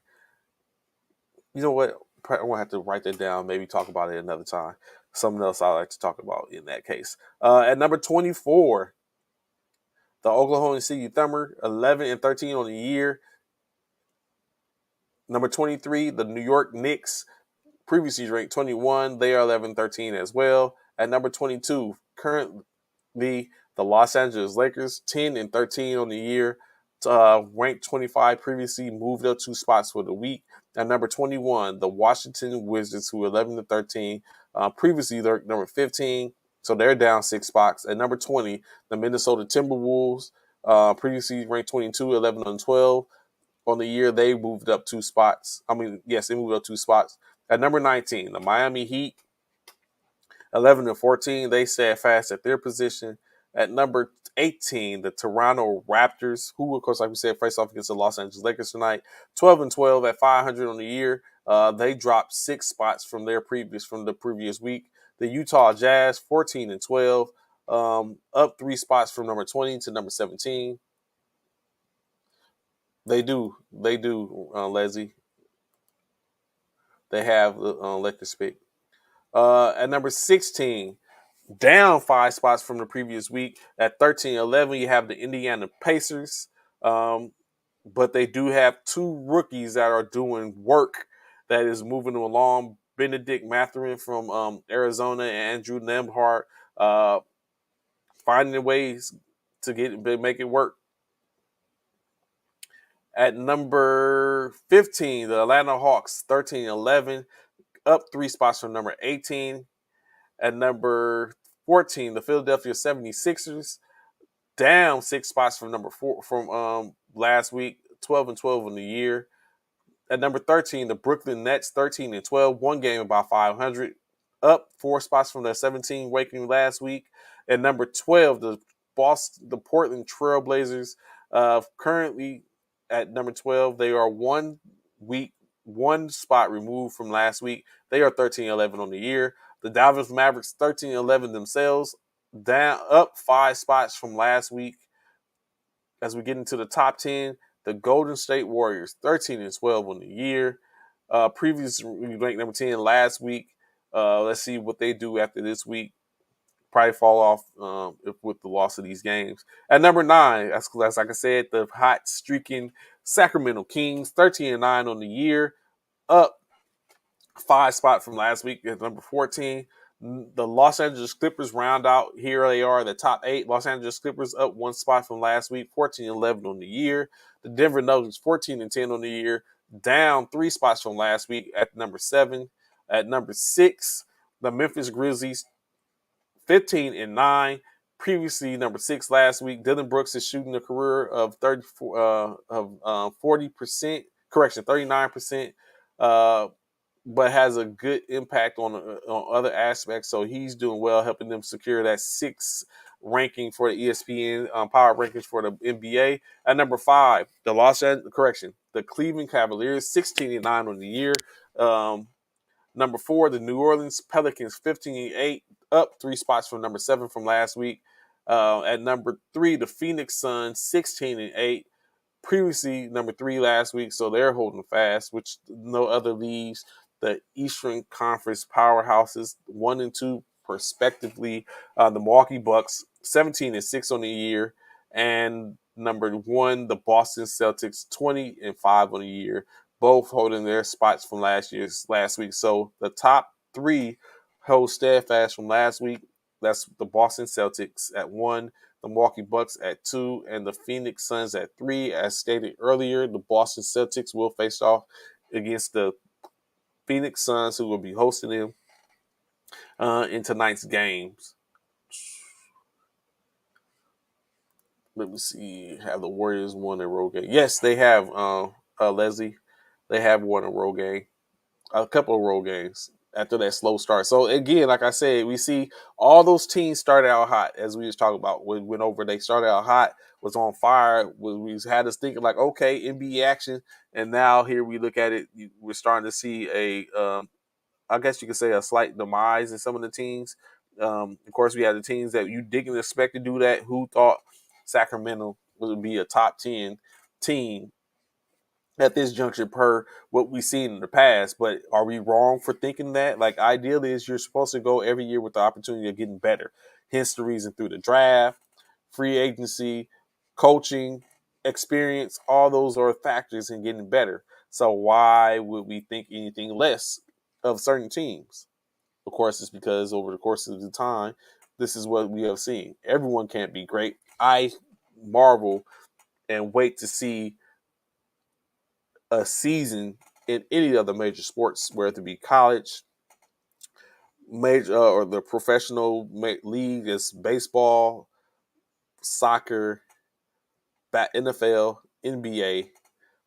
You know what? I'm going to have to write that down, maybe talk about it another time. Something else I like to talk about in that case. At number 24, the Oklahoma City Thunder, 11-13 on the year. Number 23, the New York Knicks, previously ranked 21. They are 11-13 as well. At number 22, currently the Los Angeles Lakers, 10-13 on the year. Ranked 25, previously moved up 2 spots for the week. At number 21, the Washington Wizards, who are 11-13, previously they're number 15, so they're down 6 spots. At number 20, the Minnesota Timberwolves, previously ranked 22, 11-12. On the year, they moved up 2 spots. They moved up 2 spots. At number 19, the Miami Heat, 11-14. They stay fast at their position. At number 18, the Toronto Raptors, who, of course, like we said, face off against the Los Angeles Lakers tonight, 12-12 at 500 on the year. They dropped 6 spots from the previous week. The Utah Jazz, 14-12, up 3 spots from number 20 to number 17. They do, Leslie. They have the Lakers pick. At number 16, down 5 spots from the previous week. At 13-11, you have the Indiana Pacers. But they do have 2 rookies that are doing work that is moving them along. Benedict Mathurin from Arizona and Andrew Nembhard finding ways to make it work. At number 15, the Atlanta Hawks, 13-11, up 3 spots from number 18. At number 14, the Philadelphia 76ers, down 6 spots from number 4 from last week, 12-12 in the year. At number 13, the Brooklyn Nets, 13-12, one game about 500, up 4 spots from their 17 ranking last week. At number 12, the Portland Trailblazers, currently at number 12, they are 1 spot removed from last week. They are 13-11 on the year. The Dallas Mavericks, 13-11 themselves, down up 5 spots from last week. As we get into the top 10, the Golden State Warriors, 13-12 on the year. Previously ranked number 10 last week. Let's see what they do after this week. Probably fall off with the loss of these games. At number 9, as like I said, the hot streaking Sacramento Kings, 13-9 on the year, up 5 spot from last week at number 14. The Los Angeles Clippers round out. Here they are, the top 8. Los Angeles Clippers up 1 spot from last week, 14-11 on the year. The Denver Nuggets, 14-10 on the year, down 3 spots from last week at number 7. At number 6, the Memphis Grizzlies, 15-9. Previously number 6 last week. Dylan Brooks is shooting a career of 40%. Correction, 39%. But has a good impact on other aspects. So he's doing well, helping them secure that 6th ranking for the ESPN power rankings for the NBA. At number 5, the Cleveland Cavaliers, 16-9 on the year. Number 4, the New Orleans Pelicans, 15-8, up 3 spots from number 7 from last week. At number 3, the Phoenix Suns, 16-8. Previously number 3 last week, so they're holding fast, which no other leagues. The Eastern Conference powerhouses, 1 and 2 respectively. The Milwaukee Bucks, 17-6 on the year, and number 1, the Boston Celtics, 20-5 on the year, both holding their spots from last week. So the top 3 hold steadfast from last week. That's the Boston Celtics at 1, the Milwaukee Bucks at 2, and the Phoenix Suns at 3. As stated earlier, the Boston Celtics will face off against the Phoenix Suns, who will be hosting them in tonight's games. Let me see. Have the Warriors won a road game? Yes, they have, Leslie. They have won a road game. A couple of road games after that slow start. So, again, like I said, we see all those teams started out hot, as we was talking about. We went over, they started out hot, was on fire. We had us thinking like, okay, NBA action. And now here we look at it. We're starting to see I guess you could say, a slight demise in some of the teams. Of course, we had the teams that you didn't expect to do that. Who thought Sacramento would be a top 10 team at this juncture per what we've seen in the past? But are we wrong for thinking that? Like, ideally, is you're supposed to go every year with the opportunity of getting better. Hence the reason through the draft, free agency, coaching, experience, all those are factors in getting better. So why would we think anything less of certain teams? Of course, it's because over the course of the time, this is what we have seen. Everyone can't be great. I marvel and wait to see a season in any of the major sports, whether it be college, major or the professional league, as baseball, soccer, NFL, NBA,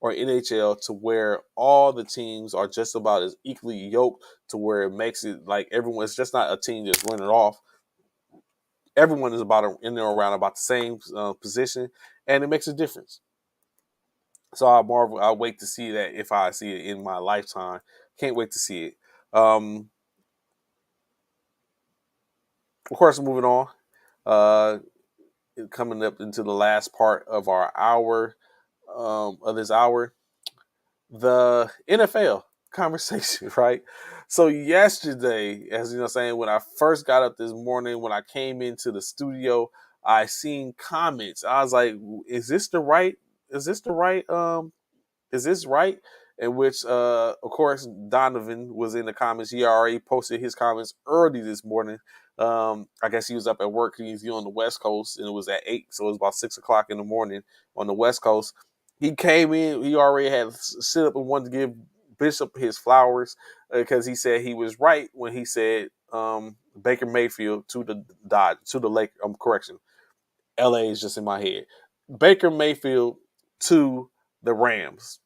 or NHL, to where all the teams are just about as equally yoked, to where it makes it like everyone. It's just not a team just running off. Everyone is about in there around about the same position, and it makes a difference. So I marvel. I wait to see that if I see it in my lifetime. Can't wait to see it. Of course, moving on. Uh, Coming up into the last part of our hour, of this hour, the NFL conversation, right? So yesterday, as you know, saying, when I first got up this morning, when I came into the studio, I seen comments. I was like, "Is this the right? Is this the right? Is this right?" In which, of course, Donovan was in the comments. He already posted his comments early this morning. I guess he was up at work. He's on the West Coast, and it was at 8, so it was about 6 o'clock in the morning on the West Coast. He came in. He already had sit up and wanted to give Bishop his flowers, because he said he was right when he said Baker Mayfield to the Lake. Correction, LA is just in my head. Baker Mayfield to the Rams.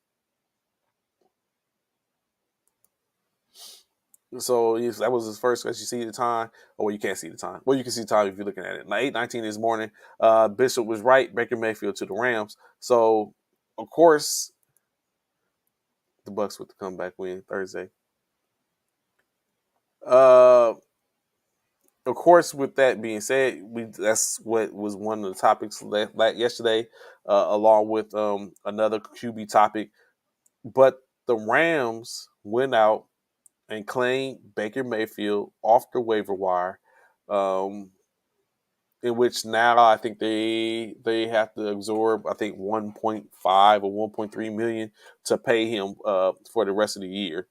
So that was his first. As you see the time, or you can't see the time. Well, you can see the time if you're looking at it. Now, 8:19 this morning. Bishop was right. Baker Mayfield to the Rams. So, of course, the Bucks with the comeback win Thursday. Of course, with that being said, that's what was one of the topics yesterday, along with another QB topic. But the Rams went out and claimed Baker Mayfield off the waiver wire, in which now I think they have to absorb, I think, 1.5 or 1.3 million to pay him for the rest of the year.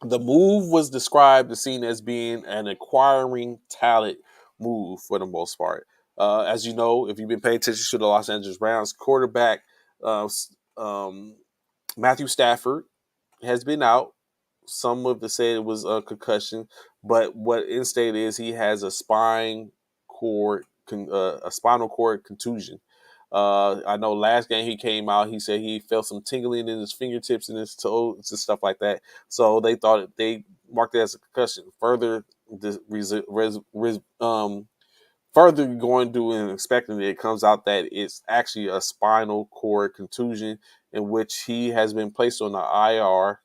The move was described as seen as being an acquiring talent move for the most part. As you know, if you've been paying attention to the Los Angeles Rams, quarterback um, Matthew Stafford has been out. Some of the said it was a concussion, but what instead is he has a spinal cord contusion. I know last game he came out, he said he felt some tingling in his fingertips and his toes and stuff like that. So they thought they marked it as a concussion. Further going through and inspecting it comes out that it's actually a spinal cord contusion, in which he has been placed on the IR.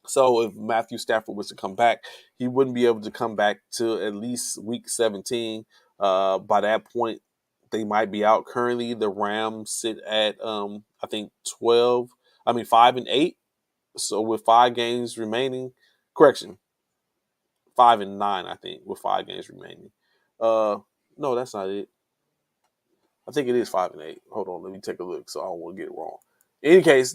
So if Matthew Stafford was to come back, he wouldn't be able to come back to at least week 17. By that point, they might be out. Currently, the Rams sit at I think 5-8. So with 5 games remaining, correction, 5-9, I think, with 5 games remaining. No, that's not it. I think it is 5-8. Hold on, let me take a look so I don't want to get it wrong. In any case,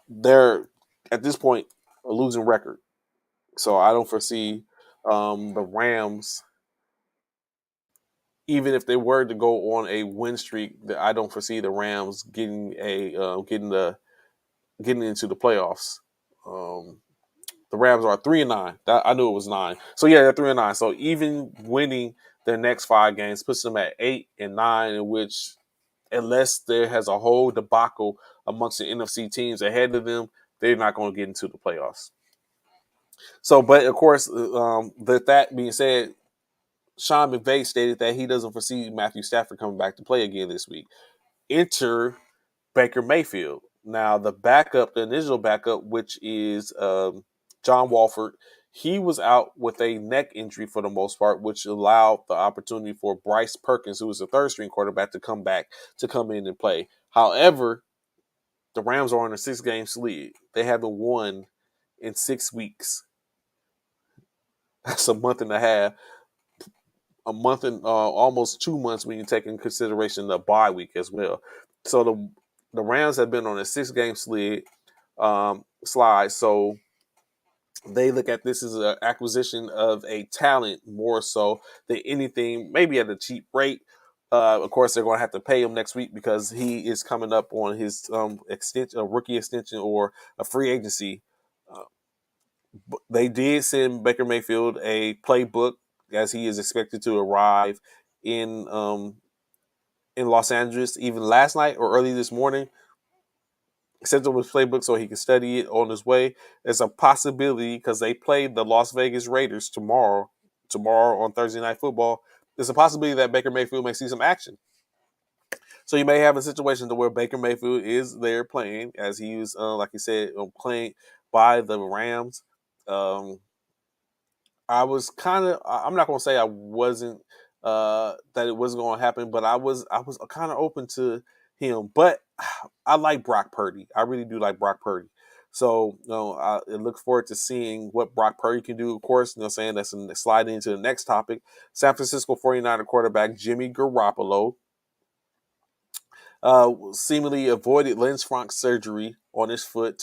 they're at this point a losing record. So I don't foresee the Rams, even if they were to go on a win streak, I don't foresee the Rams getting getting into the playoffs. The Rams are 3-9. I knew it was 9. So yeah, they're 3-9. So even winning their next 5 games puts them at 8-9, in which, unless there has a whole debacle amongst the NFC teams ahead of them, they're not going to get into the playoffs. So, but of course, that being said, Sean McVay stated that he doesn't foresee Matthew Stafford coming back to play again this week. Enter Baker Mayfield. Now, the initial backup, which is John Walford. He was out with a neck injury for the most part, which allowed the opportunity for Bryce Perkins, who was a third string quarterback, to come in and play. However, the Rams are on a 6-game slide. They haven't won in 6 weeks. That's a month and a half, a month and almost 2 months when you take in consideration the bye week as well. So the Rams have been on a 6-game slide. So they look at this as an acquisition of a talent more so than anything, maybe at a cheap rate. Of course, they're going to have to pay him next week because he is coming up on his extension, a rookie extension, or a free agency. Uh, they did send Baker Mayfield a playbook as he is expected to arrive in Los Angeles even last night or early this morning. Sent him his playbook so he can study it on his way. There's a possibility because they play the Las Vegas Raiders tomorrow on Thursday Night Football. There's a possibility that Baker Mayfield may see some action. So you may have a situation to where Baker Mayfield is there playing, as he was, like you said, playing by the Rams. I was kind of, I'm not going to say I wasn't, that it wasn't going to happen, but I was kind of open to him. But I like Brock Purdy. I really do like Brock Purdy. So, I look forward to seeing what Brock Purdy can do. Of course, saying that's sliding into the next topic. San Francisco 49er quarterback Jimmy Garoppolo seemingly avoided Lance Frank surgery on his foot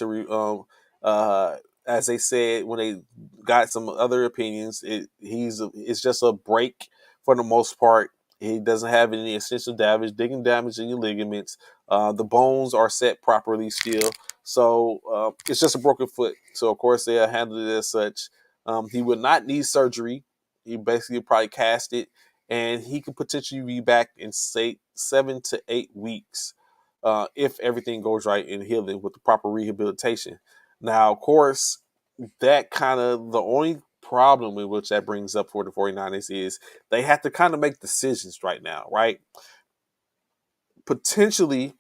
as they said when they got some other opinions. It's just a break for the most part. He doesn't have any essential damage in your ligaments. The bones are set properly still, so it's just a broken foot. So of course they'll handle it as such. He would not need surgery. He basically probably cast it, and he could potentially be back in, say, 7 to 8 weeks if everything goes right in healing with the proper rehabilitation. Now, of course, that kind of the only problem in which that brings up for the 49ers is they have to kind of make decisions right now, right? Potentially,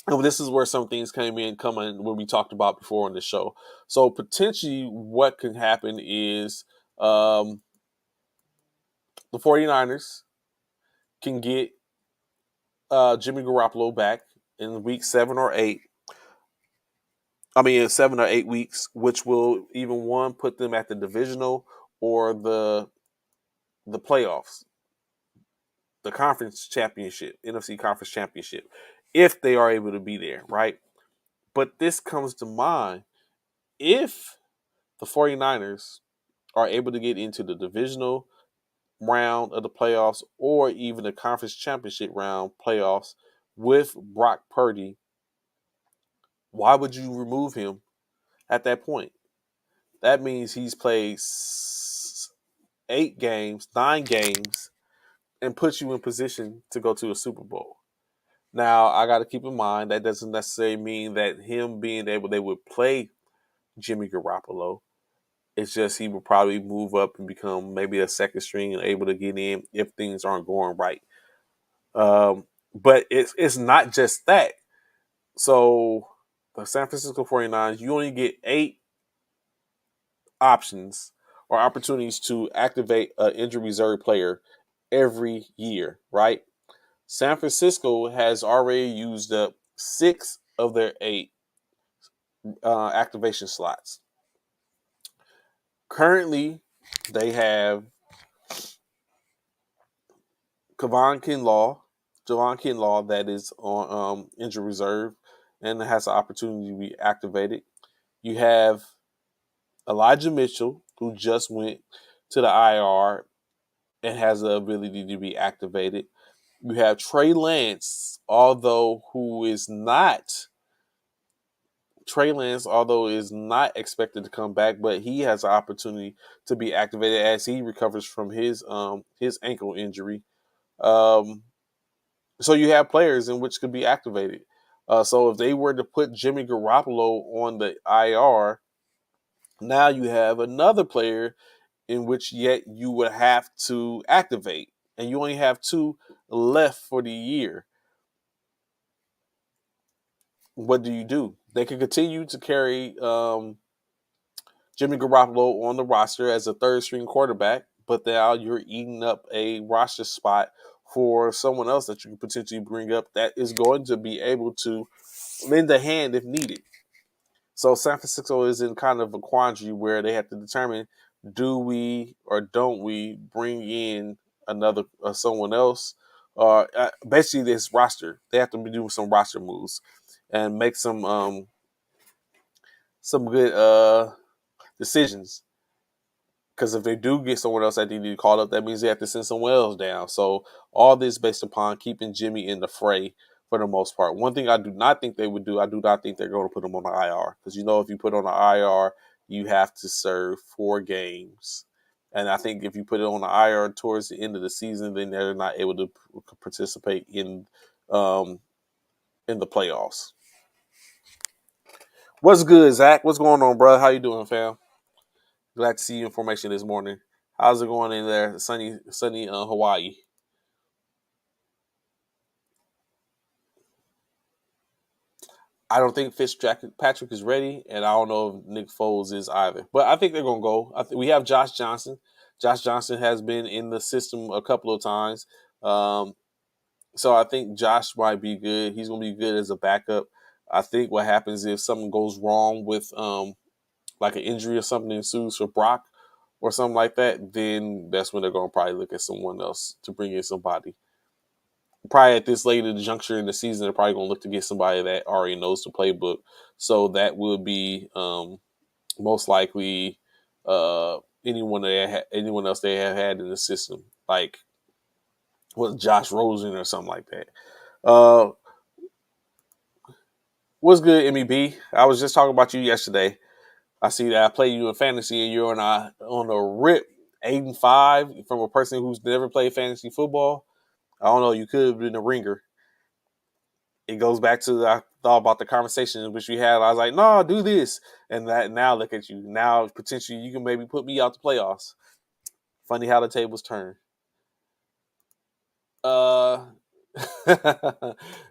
and this is where some things come in when we talked about before on the show. So potentially what can happen is the 49ers can get Jimmy Garoppolo back in week 7 or 8. In 7 or 8 weeks, which will even one put them at the divisional or the playoffs, the conference championship, NFC conference championship, if they are able to be there, right? But this comes to mind if the 49ers are able to get into the divisional round of the playoffs or even the conference championship round playoffs with Brock Purdy, why would you remove him at that point? That means he's played 9 games, and puts you in position to go to a Super Bowl. Now, I got to keep in mind that doesn't necessarily mean that him being able, they would play Jimmy Garoppolo. It's just he would probably move up and become maybe a second string and able to get in if things aren't going right. But it's not just that. So the San Francisco 49ers, you only get 8 options or opportunities to activate an injury reserve player every year, right? San Francisco has already used up 6 of their 8 activation slots. Currently, they have Javon Kinlaw that is on injury reserve and has an opportunity to be activated. You have Elijah Mitchell, who just went to the IR and has the ability to be activated. You have Trey Lance, although is not expected to come back, but he has an opportunity to be activated as he recovers from his ankle injury. So you have players in which could be activated. So if they were to put Jimmy Garoppolo on the IR, now you have another player in which yet you would have to activate, and you only have 2 left for the year. What do you do? They can continue to carry Jimmy Garoppolo on the roster as a third string quarterback, but now you're eating up a roster spot for someone else that you could potentially bring up that is going to be able to lend a hand if needed. So San Francisco is in kind of a quandary where they have to determine, do we or don't we bring in another someone else? Basically, this roster, they have to be doing some roster moves and make some good decisions. Because if they do get someone else that they need to call up, that means they have to send someone else down. So all this based upon keeping Jimmy in the fray for the most part. One thing I do not think they would do, I do not think they're going to put him on the IR. Because if you put on the IR, you have to serve 4 games. And I think if you put it on the IR towards the end of the season, then they're not able to participate in the playoffs. What's good, Zach? What's going on, bro? How you doing, fam? Glad to see your information this morning. How's it going in there? Sunny Hawaii. I don't think Fitzpatrick is ready, and I don't know if Nick Foles is either. But I think they're going to go. We have Josh Johnson. Josh Johnson has been in the system a couple of times. So I think Josh might be good. He's going to be good as a backup. I think what happens if something goes wrong with like an injury or something ensues for Brock or something like that, then that's when they're going to probably look at someone else to bring in somebody. Probably at this late in the juncture in the season, they're probably going to look to get somebody that already knows the playbook. So that would be most likely anyone else they have had in the system, like Josh Rosen or something like that. What's good, MEB? I was just talking about you yesterday. I see that I played you in fantasy and you're on a rip 8-5 from a person who's never played fantasy football. I don't know. You could have been a ringer. It goes back to I thought about the conversation which we had. I was like, no, do this. And that now look at you. Now potentially you can maybe put me out the playoffs. Funny how the tables turn.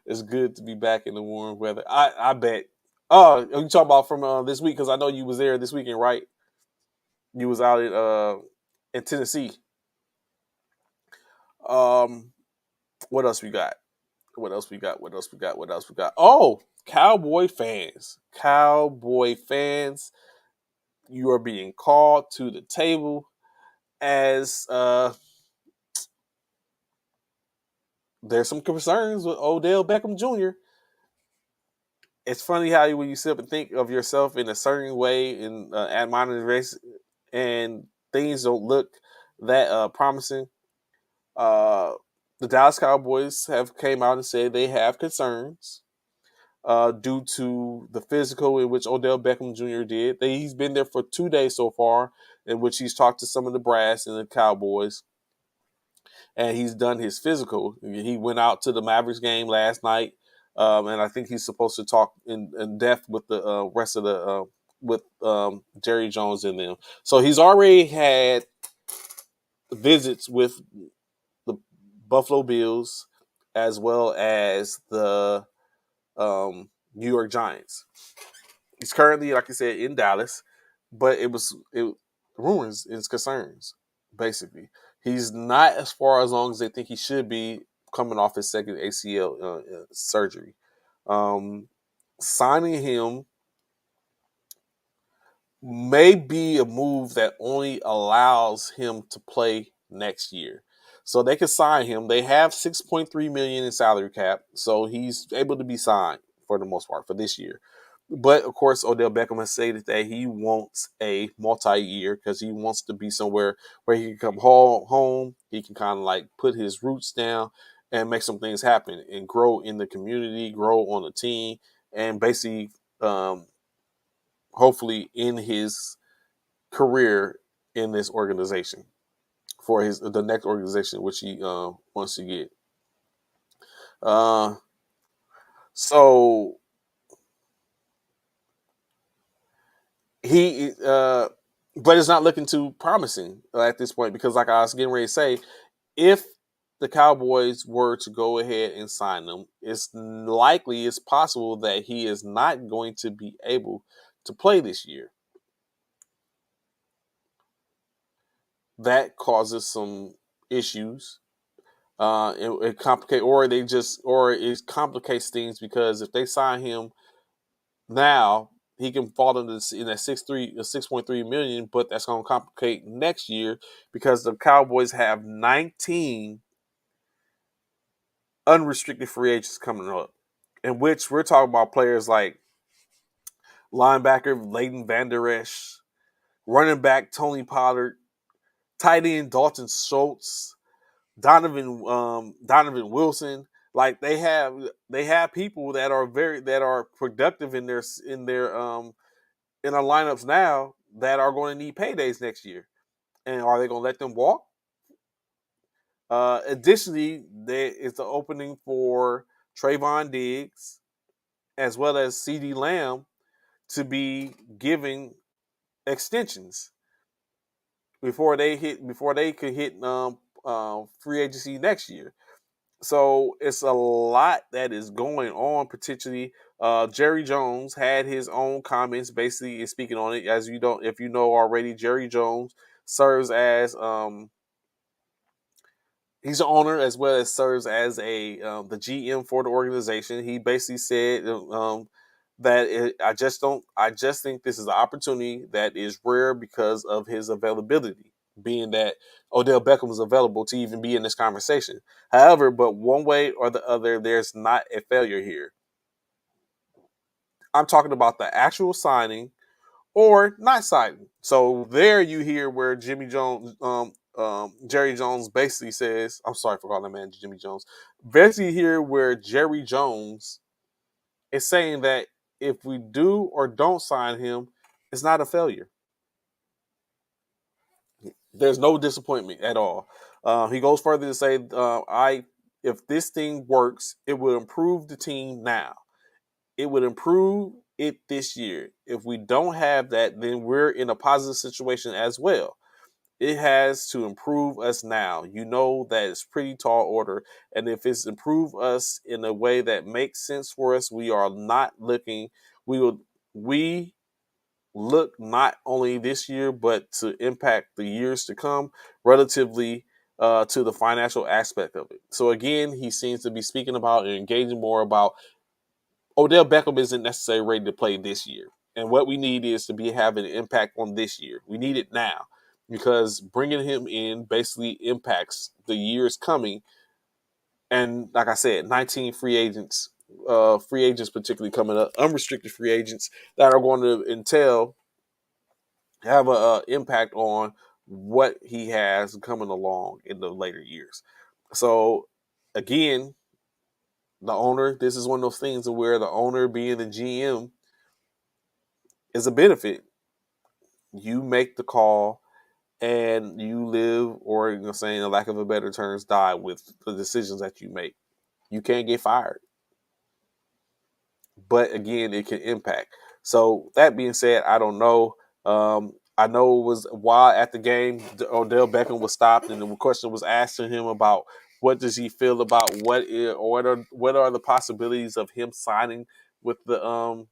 It's good to be back in the warm weather. I bet. Oh, you talking about from this week? Because I know you was there this weekend, right? You was out in Tennessee. What else we got? What else we got? Oh, Cowboy fans. You are being called to the table as there's some concerns with Odell Beckham Jr. It's funny how when you sit up and think of yourself in a certain way in at minor race and things don't look that promising. The Dallas Cowboys have came out and said they have concerns due to the physical in which Odell Beckham Jr. did. He's been there for 2 days so far, in which he's talked to some of the brass and the Cowboys, and he's done his physical. He went out to the Mavericks game last night, and I think he's supposed to talk in depth with the rest of the with Jerry Jones and them. So he's already had visits with the Buffalo Bills as well as the New York Giants. He's currently, like I said, in Dallas, but it rumors and concerns. Basically, he's not as far along as they think he should be coming off his second ACL surgery. Signing him may be a move that only allows him to play next year. So they can sign him. They have $6.3 million in salary cap, so he's able to be signed for the most part for this year. But of course, Odell Beckham has stated that he wants a multi-year because he wants to be somewhere where he can come home. He can kind of like put his roots down and make some things happen and grow in the community, grow on the team, and basically, hopefully, in his career in this organization for the next organization which he wants to get. So he, but it's not looking too promising at this point because, like I was getting ready to say, if the Cowboys were to go ahead and sign him, it's possible that he is not going to be able to play this year. that causes some issues. It complicate, or it complicates things because if they sign him now, he can fall in that 6.3 million, but that's going to complicate next year because the Cowboys have 19 unrestricted free agents coming up, in which we're talking about players like linebacker Leighton Vander Esch, running back Tony Pollard, tight end Dalton Schultz, Donovan Wilson. Like they have people that are productive in our lineups now that are going to need paydays next year. And are they going to let them walk? Additionally, there is the opening for Trayvon Diggs as well as CeeDee Lamb to be giving extensions before they could hit free agency next year. So it's a lot that is going on potentially. Jerry Jones had his own comments basically speaking on it. As you don't, if you know already, Jerry Jones serves as he's the owner as well as serves as the GM for the organization. He basically said I just think this is an opportunity that is rare because of his availability, being that Odell Beckham was available to even be in this conversation. However, but one way or the other, there's not a failure here. I'm talking about the actual signing or not signing. So there you hear where Jerry Jones basically says, I'm sorry for calling that man Jimmy Jones. Basically here where Jerry Jones is saying that if we do or don't sign him, it's not a failure. There's no disappointment at all. He goes further to say, if this thing works, it will improve the team now. It would improve it this year. If we don't have that, then we're in a positive situation as well. It has to improve us now. You know that it's pretty tall order. And if it's improve us in a way that makes sense for us, we are not looking, we look not only this year, but to impact the years to come relatively to the financial aspect of it. So again, he seems to be speaking about and engaging more about Odell Beckham isn't necessarily ready to play this year. And what we need is to be having an impact on this year. We need it now because bringing him in basically impacts the years coming. And like I said, 19 free agents particularly coming up, unrestricted free agents that are going to have an impact on what he has coming along in the later years. So again, the owner, this is one of those things where the owner being the GM is a benefit. You make the call and you live, or saying, in lack of a better terms, die with the decisions that you make. You can't get fired. But again, it can impact. So that being said, I don't know. I know it was while at the game, Odell Beckham was stopped, and the question was asked to him about what does he feel about what are the possibilities of him signing with the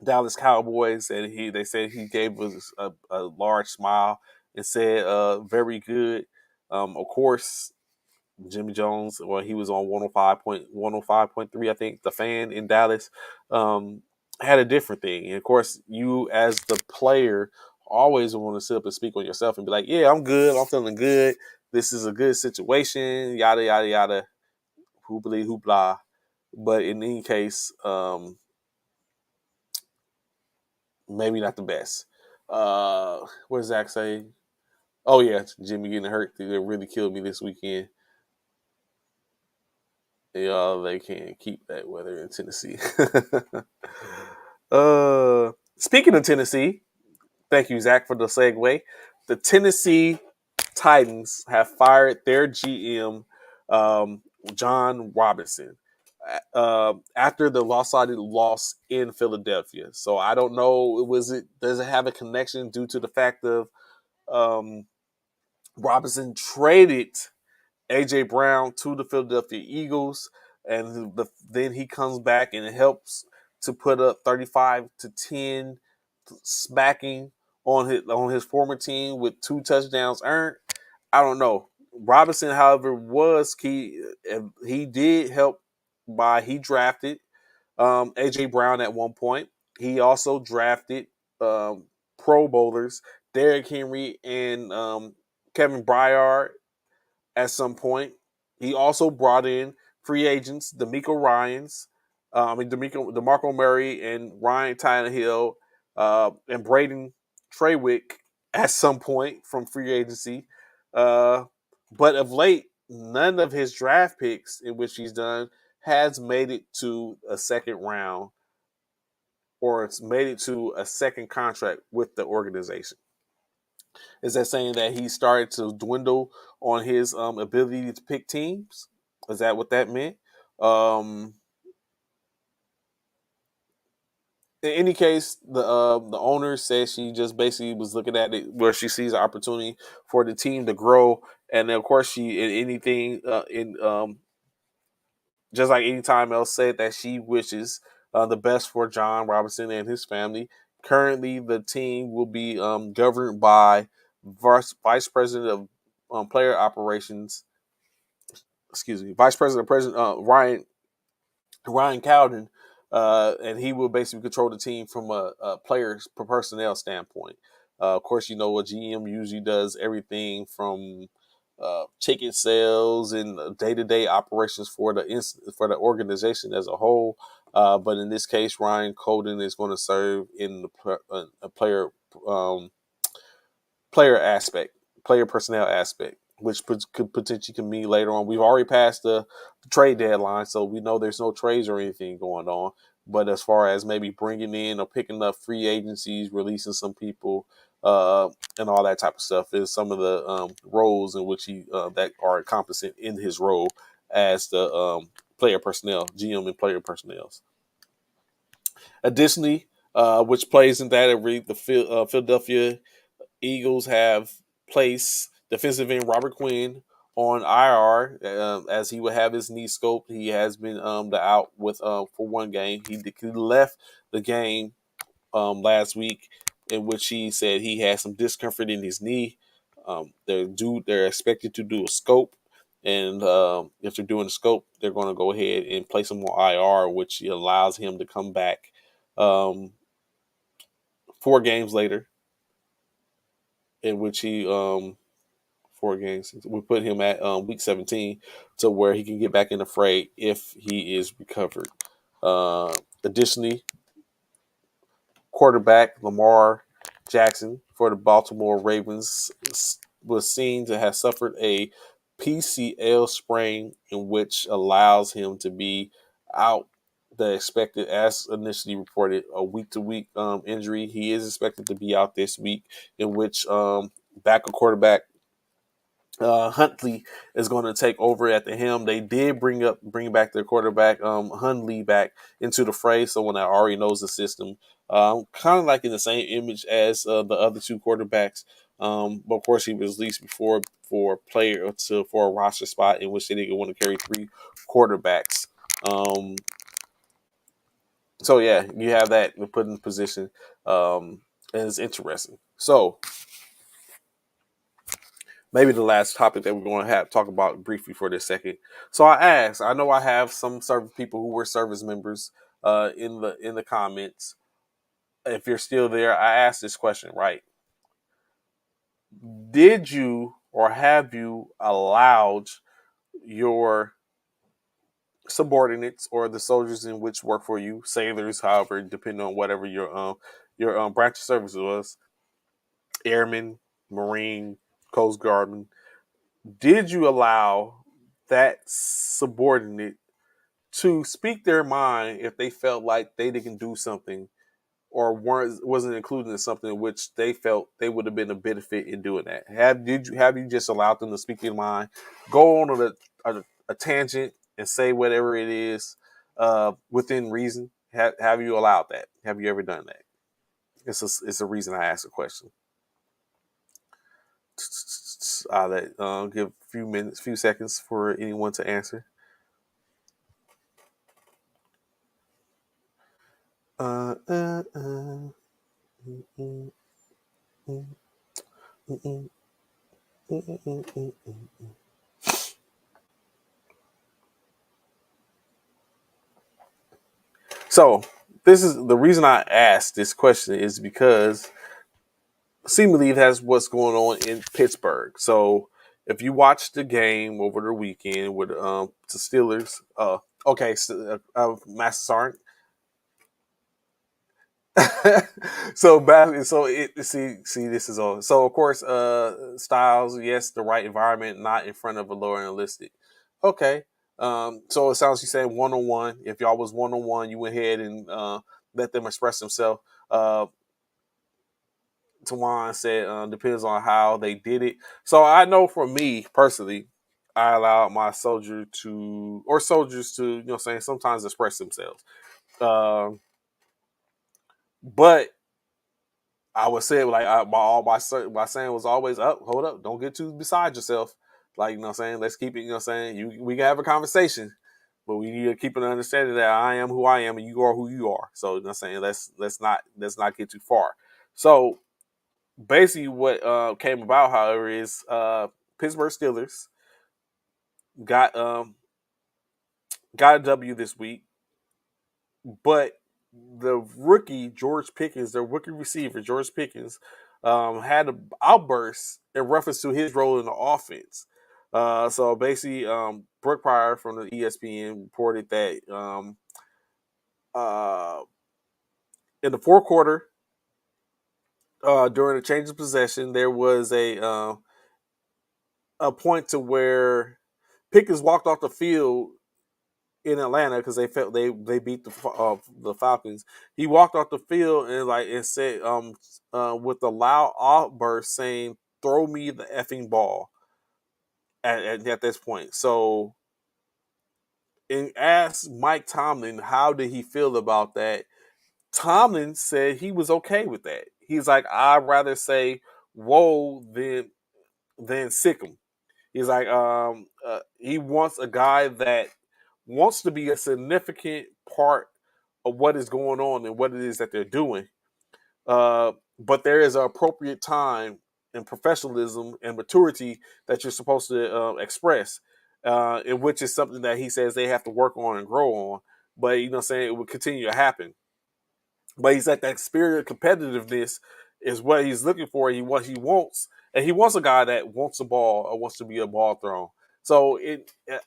Dallas Cowboys, and they said he gave us a large smile and said, "Very good." Of course, Jimmy Jones, well, he was on 105.3, I think, the Fan in Dallas, had a different thing. And of course, you as the player always want to sit up and speak on yourself and be like, "Yeah, I'm good. I'm feeling good. This is a good situation." Yada yada yada, hooply hoopla. But in any case, maybe not the best. What does Zach say? Oh yeah, Jimmy getting hurt. They really killed me this weekend. They can't keep that weather in Tennessee. Speaking of Tennessee, thank you, Zach, for the segue. The Tennessee Titans have fired their GM, John Robinson, after the lopsided loss in Philadelphia. So I don't know. Does it have a connection due to the fact of um, Robinson traded AJ Brown to the Philadelphia Eagles, and then he comes back and helps to put up 35-10 smacking on his former team with 2 touchdowns earned. I don't know. Robinson, however, was key. He did help by he drafted AJ Brown at one point. He also drafted Pro Bowlers Derrick Henry and Kevin Byard at some point. He also brought in free agents, DeMarco Murray and Ryan Tannehill and Braden Treywick at some point from free agency. But of late, none of his draft picks in which he's done has made it to a second round or it's made it to a second contract with the organization. Is that saying that he started to dwindle on his ability to pick teams? Is that what that meant? Um, in any case, the owner says she just basically was looking at it where she sees an opportunity for the team to grow, and of course, she in anything in just like any time else said that she wishes the best for John Robinson and his family. Currently, the team will be governed by Vice President of Player Operations. Excuse me, Vice President President Ryan Cowden, and he will basically control the team from a players per personnel standpoint. Of course, you know a GM usually does everything from ticket sales and day-to-day operations for the organization as a whole. But in this case, Ryan Cowden is going to serve in a um, player aspect, player personnel aspect, which could potentially mean later on. We've already passed the trade deadline, so we know there's no trades or anything going on. But as far as maybe bringing in or picking up free agencies, releasing some people, and all that type of stuff is some of the roles in which he that are encompassing in his role as the player personnel, GM and player personnel. Additionally, which plays in that, the Philadelphia Eagles have placed defensive end Robert Quinn on IR as he would have his knee scoped. He has been the out with for one game. He left the game last week in which he said he had some discomfort in his knee. They're expected to do a scope, and if they're doing a scope, they're going to go ahead and place him on IR, which allows him to come back um, 4 games later, in which he 4 games. We put him at week 17 to where he can get back in the fray if he is recovered. Additionally, quarterback Lamar Jackson for the Baltimore Ravens was seen to have suffered a PCL sprain, in which allows him to be out the expected, as initially reported, a week-to-week injury. He is expected to be out this week, in which backup quarterback Huntley is going to take over at the helm. They did bring back their quarterback Huntley back into the fray, someone that already knows the system. Kind of like in the same image as the other 2 quarterbacks. But of course, he was released before for a roster spot in which they didn't want to carry 3 quarterbacks. So yeah, you have that put in position, and it's interesting. So maybe the last topic that we're going to have talk about briefly for this second. So I know I have some service people who were service members in the comments. If you're still there, I asked this question, right? Did you or have you allowed your subordinates or the soldiers in which work for you, sailors, however, depending on whatever your branch of service was, airmen, marine, coast guardman, did you allow that subordinate to speak their mind if they felt like they didn't do something or wasn't included in something in which they felt they would have been a benefit in doing that? Have you just allowed them to speak their mind, go on a tangent and say whatever it is within reason? Have you allowed that? Have you ever done that? It's a reason I asked the question. I'll give a few seconds for anyone to answer. Uh, uh, uh, So this is the reason I asked this question is because seemingly it has what's going on in Pittsburgh. So if you watched the game over the weekend with the Steelers, okay, so, Master Sergeant. So see this is all. So of course, Styles, yes, the right environment, not in front of a lower enlisted. Okay. So it sounds you saying 1-on-1. If y'all was 1-on-1, you went ahead and let them express themselves. Tawan said depends on how they did it. So I know for me personally, I allowed my soldiers to saying sometimes express themselves. But I would say like my saying was always up, hold up, don't get too beside yourself. Like saying, let's keep it. We can have a conversation, but we need to keep an understanding that I am who I am and you are who you are. So saying let's not get too far. So basically what came about, however, is Pittsburgh Steelers got got a W this week, but the rookie George Pickens, their rookie receiver George Pickens, had an outburst in reference to his role in the offense. So basically, Brooke Pryor from the ESPN reported that uh, in the fourth quarter, during a change of possession, there was a point to where Pickens walked off the field in Atlanta because they felt they beat the Falcons. He walked off the field and said with a loud outburst saying, "Throw me the effing ball." At this point, so and asked Mike Tomlin how did he feel about that. Tomlin said he was okay with that. He's like, I'd rather say "whoa" than "sick 'em." He's like, he wants a guy that wants to be a significant part of what is going on and what it is that they're doing. But there is an appropriate time and professionalism and maturity that you're supposed to express, in which is something that he says they have to work on and grow on. But saying it will continue to happen. But he's at that spirit of competitiveness is what he's looking for. What he wants, and he wants a guy that wants the ball or wants to be a ball thrown. So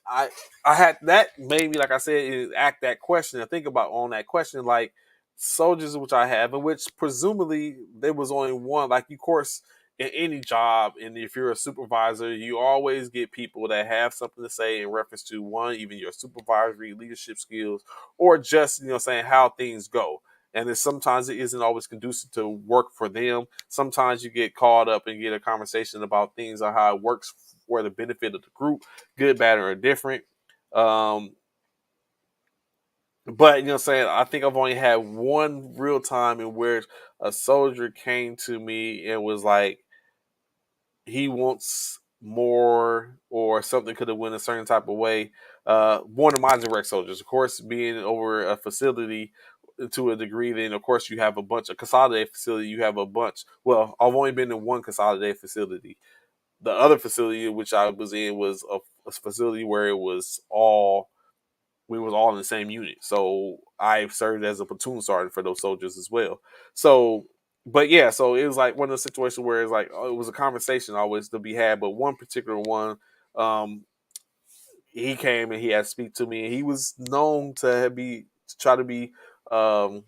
I had that made me, like I said, act that question and think about on that question, like soldiers, which I have, in which presumably there was only one. Like, of course, in any job, and if you're a supervisor, you always get people that have something to say in reference to one, even your supervisory leadership skills, or just saying how things go. And then sometimes it isn't always conducive to work for them. Sometimes you get caught up and get a conversation about things or how it works for the benefit of the group, good, bad, or indifferent. But saying, I think I've only had one real time in where a soldier came to me and was like, he wants more or something could have went a certain type of way. One of my direct soldiers, of course, being over a facility to a degree, then of course you have a bunch of consolidated facility. You have a bunch. Well, I've only been in one consolidated facility. The other facility which I was in was a facility where we was all in the same unit. So I served as a platoon sergeant for those soldiers as well. So, but yeah, so it was like one of those situations where it's like, it was a conversation always to be had. But one particular one, um, he came and he had to speak to me, and he was known to try to be um,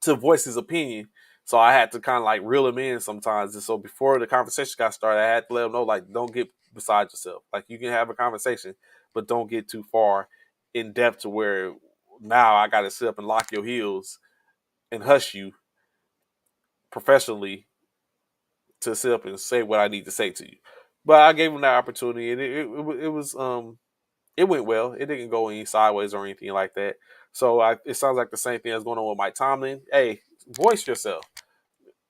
to voice his opinion. So I had to kind of like reel him in sometimes. And so before the conversation got started, I had to let him know, like, don't get beside yourself. Like, you can have a conversation, but don't get too far in depth to where now I got to sit up and lock your heels and hush you professionally to sit up and say what I need to say to you. But I gave him that opportunity, and it was it went well. It didn't go any sideways or anything like that. So it sounds like the same thing that's going on with Mike Tomlin. Hey, voice yourself.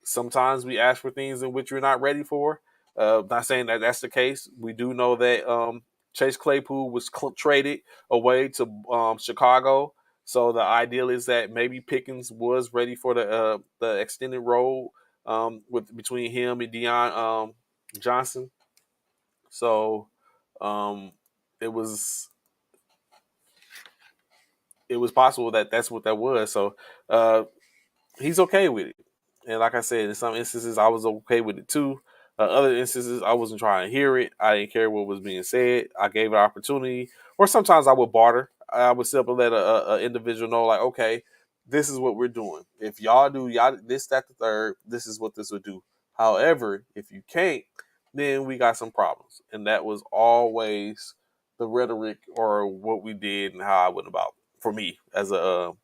Sometimes we ask for things in which you're not ready for. Not saying that that's the case. We do know that Chase Claypool was traded away to Chicago. So the ideal is that maybe Pickens was ready for the extended role with between him and Deion Johnson. So it was possible that that's what that was. So he's okay with it. And like I said, in some instances, I was okay with it too. Other instances, I wasn't trying to hear it. I didn't care what was being said. I gave it an opportunity. Or sometimes I would barter. I would simply let a individual know, like, okay, this is what we're doing. If y'all do y'all this, that, the third, this is what this would do. However, if you can't, then we got some problems. And that was always the rhetoric or what we did and how I went about for me as a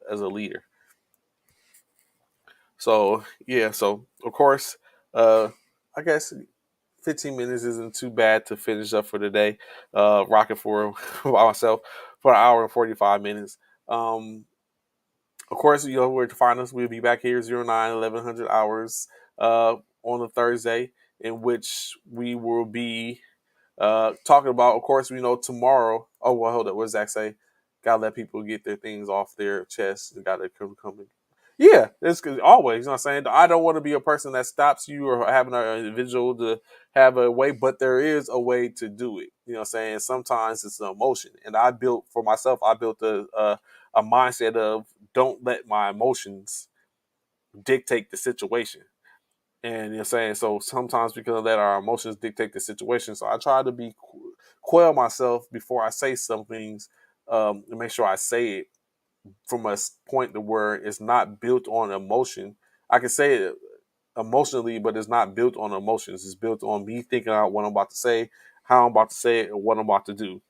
leader. So yeah, so of course, I guess 15 minutes isn't too bad to finish up for the day. Rocking for by myself for an hour and 45 minutes. Of course, you know where to find us. We'll be back here 09 1100 hours on a Thursday, in which we will be talking about, of course, we know tomorrow. Oh well, hold up. What does Zach say? Gotta let people get their things off their chest. Gotta come in. Yeah, it's always. You know what I'm saying? I don't want to be a person that stops you or having an individual to have a way, but there is a way to do it. You know what I'm saying? Sometimes it's an emotion, and I built for myself. I built a mindset of don't let my emotions dictate the situation. And you're saying so sometimes because of that, our emotions dictate the situation. So I try to be quell myself before I say some things, to make sure I say it from a point to where it's not built on emotion. I can say it emotionally, but it's not built on emotions. It's built on me thinking out what I'm about to say, how I'm about to say it, and what I'm about to do.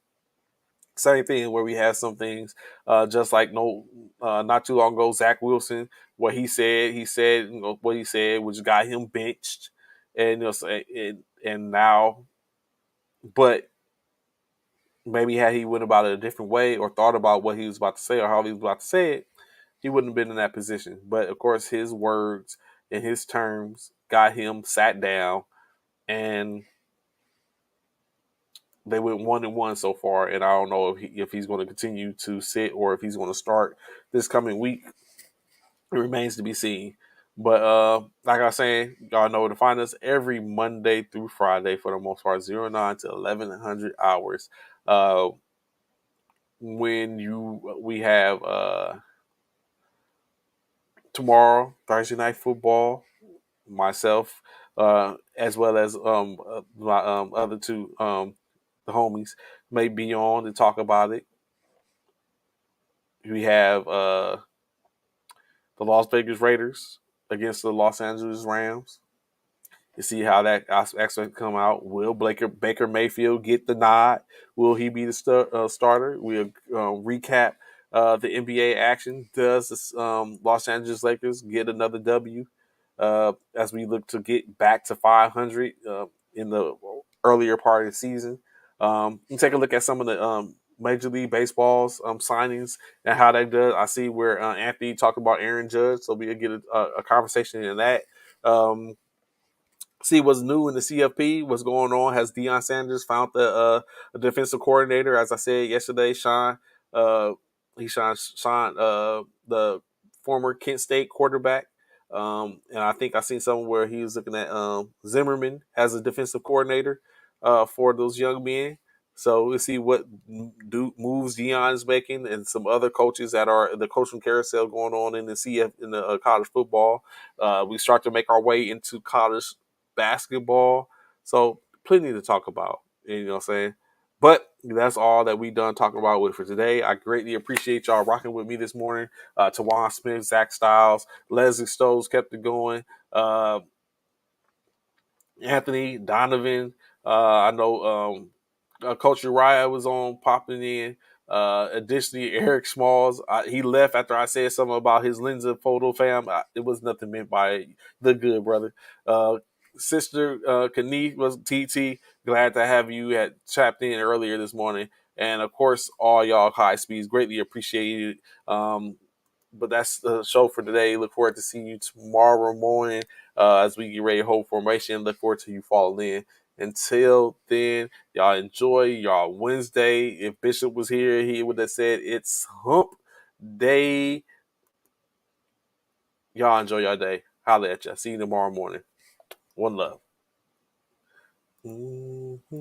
Same thing where we have some things, just like not too long ago, Zach Wilson, what he said, what he said, which got him benched, and and now, but maybe had he went about it a different way or thought about what he was about to say or how he was about to say it, he wouldn't have been in that position. But of course, his words and his terms got him sat down, and they went 1-1 so far, and I don't know if he's going to continue to sit or if he's going to start this coming week. It remains to be seen. But like I was saying, y'all know where to find us every Monday through Friday for the most part, 09 to 1100 hours. When we have tomorrow Thursday night football, myself, as well as my other two the homies may be on to talk about it. We have the Las Vegas Raiders against the Los Angeles Rams. You see how that aspect come out. Will Baker Mayfield get the nod? Will he be the starter? We'll recap the NBA action. Does the Los Angeles Lakers get another W as we look to get back to 500 in the earlier part of the season? You take a look at some of the Major League Baseball's signings and how that does. I see where Anthony talked about Aaron Judge, so we'll get a conversation in that. See what's new in the CFP, what's going on. Has Deion Sanders found the defensive coordinator? As I said yesterday, uh, Sean, the former Kent State quarterback. And I think I seen somewhere where he was looking at Zimmerman as a defensive coordinator for those young men. So we'll see what moves Deion is making, and some other coaches that are the coaching carousel going on in the college football. We start to make our way into college basketball. So plenty to talk about. You know what I'm saying? But that's all that we done talking about with for today. I greatly appreciate y'all rocking with me this morning. Tawan Smith, Zach Styles, Leslie Stokes kept it going. Anthony Donovan. I know Coach Uriah was on popping in. Additionally, Eric Smalls, he left after I said something about his Lindsay photo fam. It was nothing meant by it. The good brother. Sister Kanique was TT. Glad to have you at tapped in earlier this morning. And of course, all y'all high speeds greatly appreciated. But that's the show for today. Look forward to seeing you tomorrow morning as we get ready to hold formation. Look forward to you falling in. Until then, y'all enjoy y'all Wednesday. If Bishop was here, he would have said it's hump day Y'all enjoy your day. Holla at ya. See you tomorrow morning. One love.